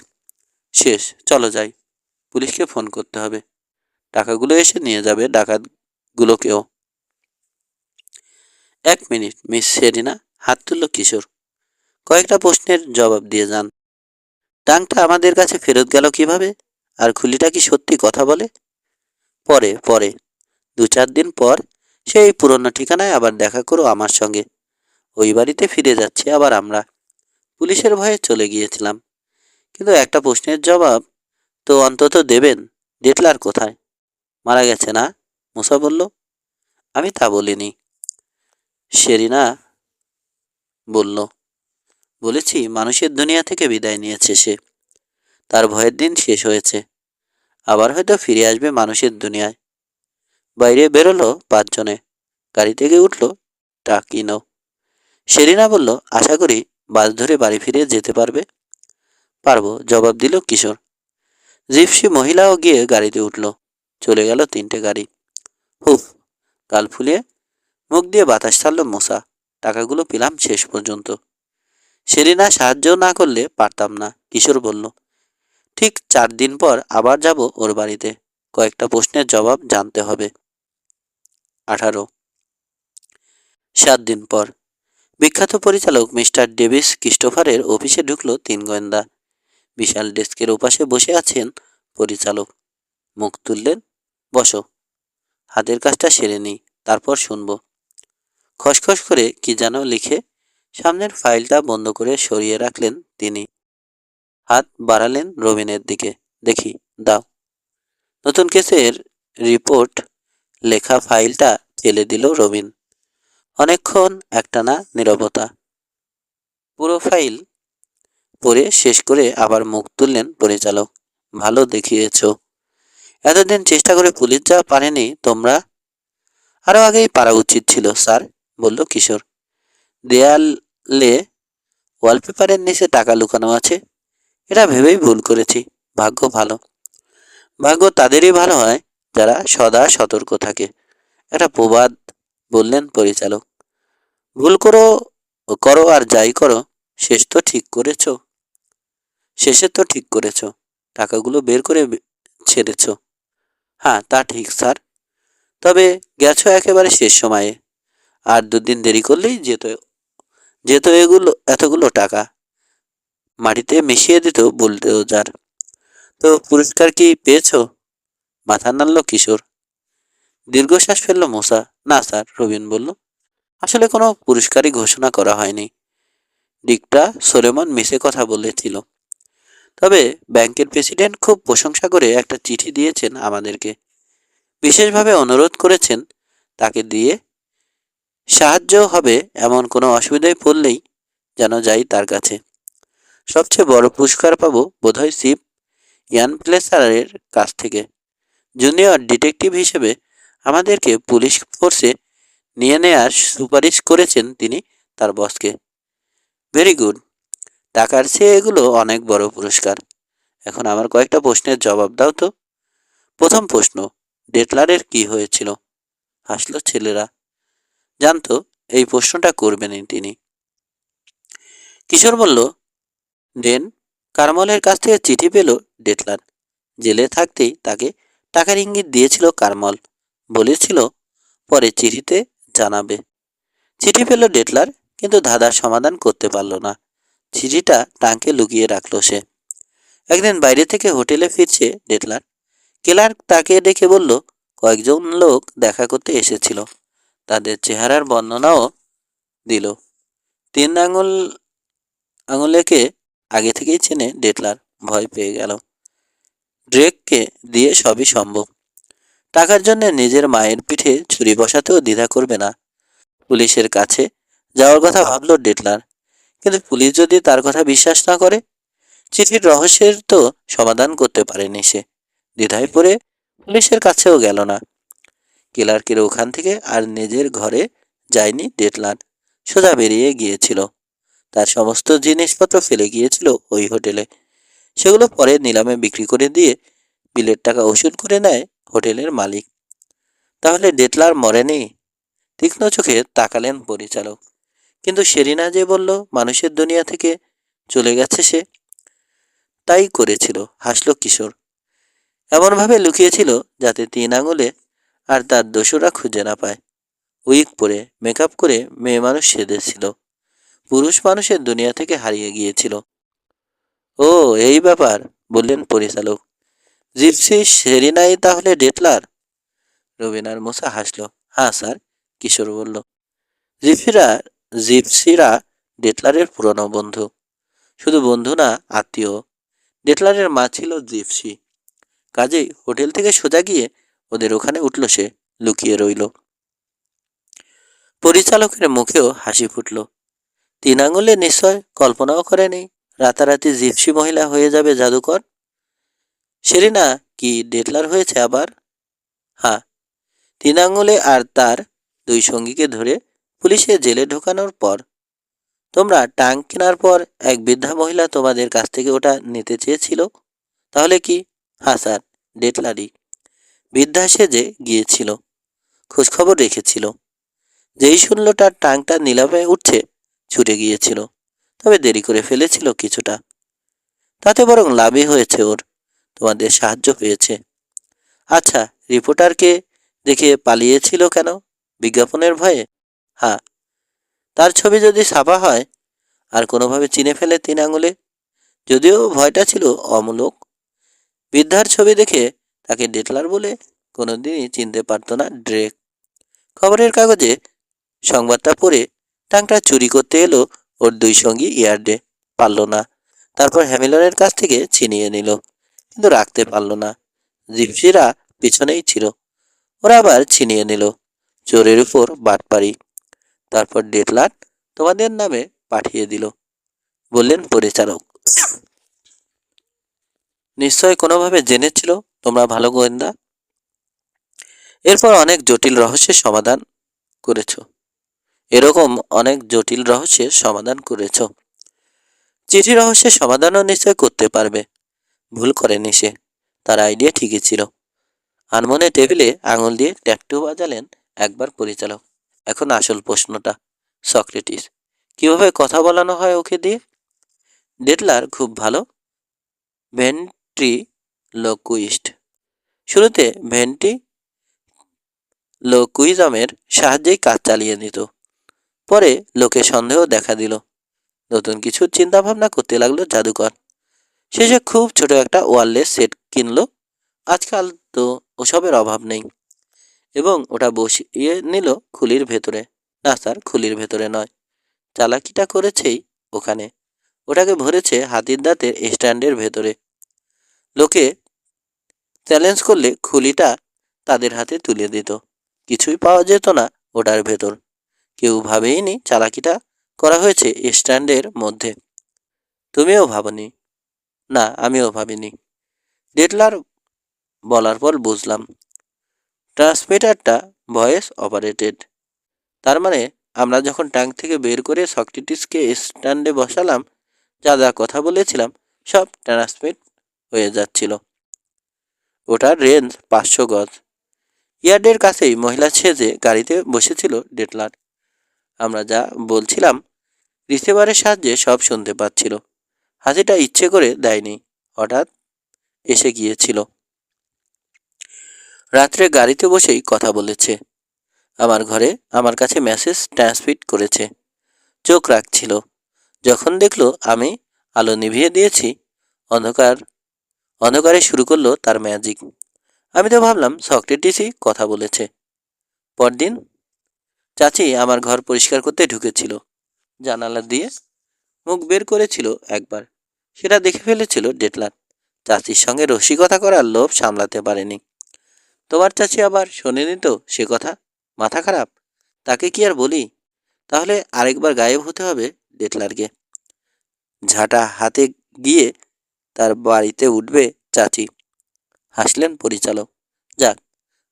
শেষ, চলো যাই। পুলিশকে ফোন করতে হবে। টাকাগুলো এসে নিয়ে যাবে ডাকাতগুলোকেও। 1 মিনিট, মিস সেরিনা। হাত তুলল কিশোর। কয়েকটা প্রশ্নের জবাব দিয়ে যান। টাংটা আমাদের কাছে ফেরত গেল কিভাবে? আর খুলিটা কি সত্যি কথা বলে? পরে পরে 2-4 দিন পর সেই পুরনো ঠিকানায় আবার দেখা করো আমার সঙ্গে। ওই বাড়িতে ফিরে যাচ্ছি আবার আমরা। পুলিশের ভয়ে চলে গিয়েছিলাম, কিন্তু একটা প্রশ্নের জবাব তো অন্তত দেবেন। ডেটলার কোথায়? মারা গেছে না? মুসা বলল। আমি তা বলিনি, সেরিনা বলল। বলেছি মানুষের দুনিয়া থেকে বিদায় নিয়েছে সে। তার ভয়ের দিন শেষ হয়েছে। আবার হয়তো ফিরে আসবে মানুষের দুনিয়ায়। বাইরে বেরোলো 5 জনে। গাড়ি থেকে উঠলো টাকিনো। সেরিনা বলল, আশা করি বাস ধরে বাড়ি ফিরে যেতে পারবে। পারবো, জবাব দিল কিশোর। জিপসি মহিলাও গিয়ে গাড়িতে উঠল। চলে গেল 3টে গাড়ি। হুফ, গাল ফুলিয়ে মুখ দিয়ে বাতাস ছাড়ল মশা। টাকাগুলো পেলাম শেষ পর্যন্ত। সেরিনা সাহায্য না করলে পারতাম না, কিশোর বলল। ঠিক 4 দিন পর আবার যাব ওর বাড়িতে। কয়েকটা প্রশ্নের জবাব জানতে হবে। 18। 7 দিন পর বিখ্যাত পরিচালক মিস্টার ডেভিস ক্রিস্টোফারের অফিসে ঢুকলো 3 গোয়েন্দা। বিশাল ডেস্কের ওপাশে বসে আছেন পরিচালক। মুখ তুললেন। বসো, হাতের কাজটা সেরে নিই, তারপর শুনবো। খসখস করে কি যেন লিখে সামনের ফাইলটা বন্ধ করে সরিয়ে রাখলেন তিনি। হাত বাড়ালেন রবিনের দিকে। দেখি, দাও। নতুন কেসের রিপোর্ট লেখা ফাইলটা ফেলে দিল রবিন। অনেকক্ষণ একটানা নীরবতা। পুরো ফাইল পড়ে শেষ করে আবার মুখ তুললেন পরিচালক। ভালো দেখিয়েছ। এতদিন চেষ্টা করে পুলিশ যা পারেনি তোমরা আরো আগেই পারা উচিত ছিল স্যার, বলল কিশোর। দেয়ালে ওয়ালপেপারের নিচে টাকা লুকানো আছে, এটা ভেবেই ভুল করেছি। ভাগ্য ভালো। ভাগ্য তাদেরই ভালো হয় যারা সদা সতর্ক থাকে। একটা প্রবাদ, বললেন পরিচালক। ভুল করো করো আর যাই করো, শেষ তো ঠিক করেছো শেষে তো ঠিক করেছো, টাকাগুলো বের করে ছেড়েছো। হ্যাঁ, তা ঠিক স্যার। তবে গেছো একেবারে শেষ সময়ে। আর দুদিন দেরি করলেই যেত যেত এতগুলো টাকা মাটিতে মিশিয়ে দিত বুলডোজার। তো পুরস্কার কি পেয়েছো? মাথা নাড়ল কিশোর। দীর্ঘশ্বাস ফেলল মূসা। না স্যার, রবিন বলল। আসলে কোনো পুরস্কারই ঘোষণা করা হয়নি। ডিকটা সোলেমন মিশে কথা বলেছিল। তবে ব্যাংকের প্রেসিডেন্ট খুব প্রশংসা করে একটা চিঠি দিয়েছেন আমাদেরকে। বিশেষভাবে অনুরোধ করেছেন তাকে দিয়ে সাহায্য হবে, এমন কোনো অসুবিধায় পড়লেই যেন যাই তার কাছে। সবচেয়ে বড় পুরস্কার পাবো বোধহয় চিফ ইয়ান প্লেসারের কাছ থেকে। জুনিয়র ডিটেকটিভ হিসেবে আমাদেরকে পুলিশ ফোর্সে নিয়ে নেয়ার সুপারিশ করেছেন তিনি তার বসকে। Very good. টাকার চেয়ে এগুলো অনেক বড় পুরস্কার। এখন আমার কয়েকটা প্রশ্নের জবাব দাও তো। প্রথম প্রশ্ন, ডেটলারের কি হয়েছিল? হাসলো ছেলেরা। জানতো এই প্রশ্নটা করবেনই তিনি। কিশোর বলল, ডেন কারমলের কাছ থেকে চিঠি পেল ডেটলার। জেলে থাকতেই তাকে টাকার ইঙ্গিত দিয়েছিল কারমল। বলেছিল পরে চিঠিতে জানাবে। চিঠি পেল ডেটলার, কিন্তু ধাঁধার সমাধান করতে পারল না। চিঠিটা টাঙ্কে লুকিয়ে রাখলো সে। একদিন বাইরে থেকে হোটেলে ফিরছে ডেটলার। ক্লার্ক তাকে ডেকে বলল কয়েকজন লোক দেখা করতে এসেছিল। তাদের চেহারার বর্ণনাও দিল। তিন আঙুলেকে আগে থেকেই চেনে ডেটলার। ভয় পেয়ে গেল। ড্রেককে দিয়ে সবই সম্ভব। টাকার জন্য নিজের মায়ের পিঠে ছুরি বসাতেও দ্বিধা করবে না। পুলিশের কাছে যাওয়ার কথা ভাবল ডেটলার। কিন্তু পুলিশ যদি তার কথা বিশ্বাস না করে? চিঠির রহস্যের তো সমাধান করতে পারেনি সে। দ্বিধায় পড়ে পুলিশের কাছেও গেল না। ক্লার্কের ওখান থেকে আর নিজের ঘরে যায়নি ডেটলার। সোজা বেরিয়ে গিয়েছিল। তার সমস্ত জিনিসপত্র ফেলে গিয়েছিল ওই হোটেলে। সেগুলো পরে নিলামে বিক্রি করে দিয়ে বিলের টাকা ওসুল করে নেয় হোটেলের মালিক। তাহলে ডেটলার মরেনি? তীক্ষ্ণ চোখে তাকালেন পরিচালক। কিন্তু সেরিনা যে বলল মানুষের দুনিয়া থেকে চলে গেছে সে। তাই করেছিল, হাসল কিশোর। এমনভাবে লুকিয়েছিল যাতে তিন আঙুলে আর তার দোষরা খুঁজে না পায়। উইক পরে মেকআপ করে মেয়ে মানুষ সেজেছিল। পুরুষ মানুষের দুনিয়া থেকে হারিয়ে গিয়েছিল। ও, এই ব্যাপার, বললেন পরিচালক। জিপসি সেরিনাই তাহলে ডেটলার? রবিনার মোসা হাসল। হ্যাঁ স্যার, কিশোর বলল। জিপসিরা জিপসিরা ডেটলারের পুরনো বন্ধু। শুধু বন্ধু না, আত্মীয়। ডেটলারের মা ছিল জিপসি। কাজেই হোটেল থেকে সোজা গিয়ে ওদের ওখানে উঠল সে, লুকিয়ে রইল। পরিচালকের মুখেও হাসি ফুটল। তিন আঙুলে নিশ্চয় কল্পনাও করেনি রাতারাতি জিপসি মহিলা হয়ে যাবে জাদুকর। সেরিনা কি ডেটলার হয়েছে আবার? হ্যাঁ। তিন আঙুলে আর তার দুই সঙ্গীকে ধরে পুলিশে জেলে ঢোকানোর পর। তোমরা ট্যাঙ্ক কেনার পর এক বৃদ্ধা মহিলা তোমাদের কাছ থেকে ওটা নিতে চেয়েছিল। তাহলে কি? হ্যাঁ স্যার, ডেটলারই। বৃদ্ধা সেজে গিয়েছিল, খোঁজখবর রেখেছিল। যেই শুনল তার ট্যাঙ্কটা নিলামে উঠছে, ছুটে গিয়েছিল। তবে দেরি করে ফেলেছিল কিছুটা। তাতে বরং লাভই হয়েছে ওর। তোমাদের সাহায্য পেয়েছে। আচ্ছা, রিপোর্টারকে দেখে পালিয়েছিল কেন? বিজ্ঞাপনের ভয়ে? হ্যাঁ। তার ছবি যদি ছাপা হয় আর কোনোভাবে চিনে ফেলে তিন আঙুলে? যদিও ভয়টা ছিল অমূলক। বৃদ্ধার ছবি দেখে তাকে ডেটলার বলে কোনোদিনই চিনতে পারত না ড্রেক। খবরের কাগজে সংবাদটা পড়ে ট্যাঙ্কটা চুরি করতে এলো ওর দুই সঙ্গী ইয়ার্ডে। পারল না। তারপর হ্যামিলনের কাছ থেকে ছিনিয়ে নিল, কিন্তু রাখতে পারল না। জিপসিরা পিছনেই ছিল। ওরা আবার ছিনিয়ে নিল। চোরের উপর বাটপাড়ি। তারপর ডেটলার তোমাদের নামে পাঠিয়ে দিল, বললেন পরিচালক। নিশ্চয় কোনোভাবে জেনেছিল তোমরা ভালো গোয়েন্দা। এরপর অনেক জটিল রহস্যের সমাধান করেছ। এরকম অনেক জটিল রহস্যের সমাধান করেছ। চিঠি রহস্যের সমাধানও নিশ্চয় করতে পারবে। ভুল করেনি সে। তার আইডিয়া ঠিকই ছিল। আনমনে টেবিলে আঙুল দিয়ে ট্যাটু বাজালেন একবার পরিচালক। এখন আসল প্রশ্নটা। সক্রেটিস: কিভাবে কথা বলানো হয় ওকে দিয়ে? ডেটলার: খুব ভালো, ভেন্ট্রিলোকুইস্ট। শুরুতে ভেন্ট্রিলোকুইজমের সাহায্যেই কাজ চালিয়ে নিত, পরে লোকে সন্দেহ দেখা দিল, নতুন কিছু চিন্তা ভাবনা করতে লাগলো জাদুকর। শেষে খুব ছোট একটা ওয়্যারলেস সেট কিনলো। আজকাল তো ওসবের অভাব নেই। এবং ওটা বসিয়ে নিল খুলির ভেতরে। না স্যার, খুলির ভেতরে নয়, চালাকিটা করেছেই ওখানে। ওটাকে ভরেছে হাতির দাঁতের স্ট্যান্ডের ভেতরে। লোকে চ্যালেঞ্জ করলে খুলিটা তাদের হাতে তুলে দিত। কিছুই পাওয়া যেত না ওটার ভেতর। কেউ ভাবেইনি চালাকিটা করা হয়েছে স্ট্যান্ডের মধ্যে। তুমিও ভাবনি? না, আমিও ভাবিনি। ডেটলার বলার পর বুঝলাম ট্রান্সমিটারটা ভয়েস অপারেটেড। তার মানে আমরা যখন ট্যাঙ্ক থেকে বের করে সক্রেটিসকে স্ট্যান্ডে বসালাম, যা যা কথা বলেছিলাম সব ট্রান্সমিট হয়ে যাচ্ছিল। ওটার রেঞ্জ 500 গজ। ইয়ার্ডের কাছেই মহিলা সেজে গাড়িতে বসেছিল ডেটলার। আমরা যা বলছিলাম রিসিভারের সাহায্যে সব শুনতে পাচ্ছিল। হাতিটা ইচ্ছে করে দেয়নি, হঠাৎ এসে গিয়েছিল। রাত্রে গাড়িতে বসেই কথা বলেছে। আমার ঘরে আমার কাছে মেসেজ ট্রান্সমিট করেছে। চোখ রাখছিল। যখন দেখলো আমি আলো নিভিয়ে দিয়েছি, অন্ধকার অন্ধকারে শুরু করলো তার ম্যাজিক। আমি তো ভাবলাম সক্রেটিসই কথা বলেছে। পরদিন চাচি আমার ঘর পরিষ্কার করতে ঢুকেছিল। জানালা দিয়ে মুখ বের করেছিল একবার। সেটা দেখে ফেলেছিল ডেটলার। চাচির সঙ্গে রসিকতা করার লোভ সামলাতে পারেনি। তোমার চাচি আবার শোনেনি তো সে কথা? মাথা খারাপ? তাকে কি আর বলি? তাহলে আরেকবার গায়েব হতে হবে ডেটলারকে। ঝাঁটা হাতে গিয়ে তার বাড়িতে উঠবে চাচি। হাসলেন পরিচালক। যাক,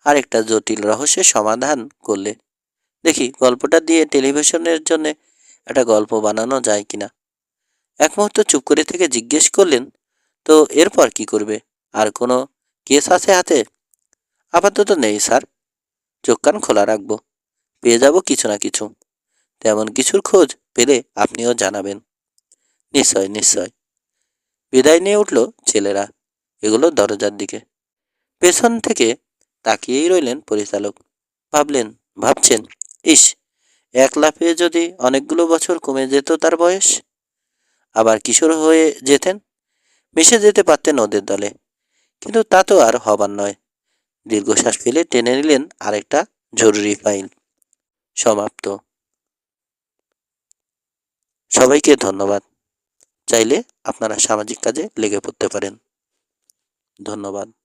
আরেকটা জটিল রহস্যের সমাধান করলে। দেখি গল্পটা দিয়ে টেলিভিশনের জন্য একটা গল্প বানানো যায় কিনা। এক মুহূর্ত চুপ করে থেকে জিজ্ঞেস করলেন, তো এরপর কি করবে? আর কোনো কেস আছে হাতে? আপাতত নেই স্যার, চোখ কান খোলা রাখবো। পেয়ে যাব কিছু না কিছু। তেমন কিছুর খোঁজ পেলে আপনিও জানাবেন। নিশ্চয় নিশ্চয়। বিদায় নিয়ে উঠল ছেলেরা। এগুলো দরজার দিকে। পেছন থেকে তাকিয়েই রইলেন পরিচালক। ভাবছেন, ইস, এক লাফে যদি অনেকগুলো বছর কমে যেত তার বয়স। আবার কিশোর হয়ে যেতেন, মিশে যেতে পারতেন ওদের দলে। কিন্তু তা তো আর হবার নয়। দীর্ঘশ্বাস ফেলে টেনে নিলেন আরেকটা জরুরি ফাইল। সমাপ্ত। সবাইকে ধন্যবাদ। চাইলে আপনারা সামাজিক কাজে লেগে পড়তে পারেন। ধন্যবাদ।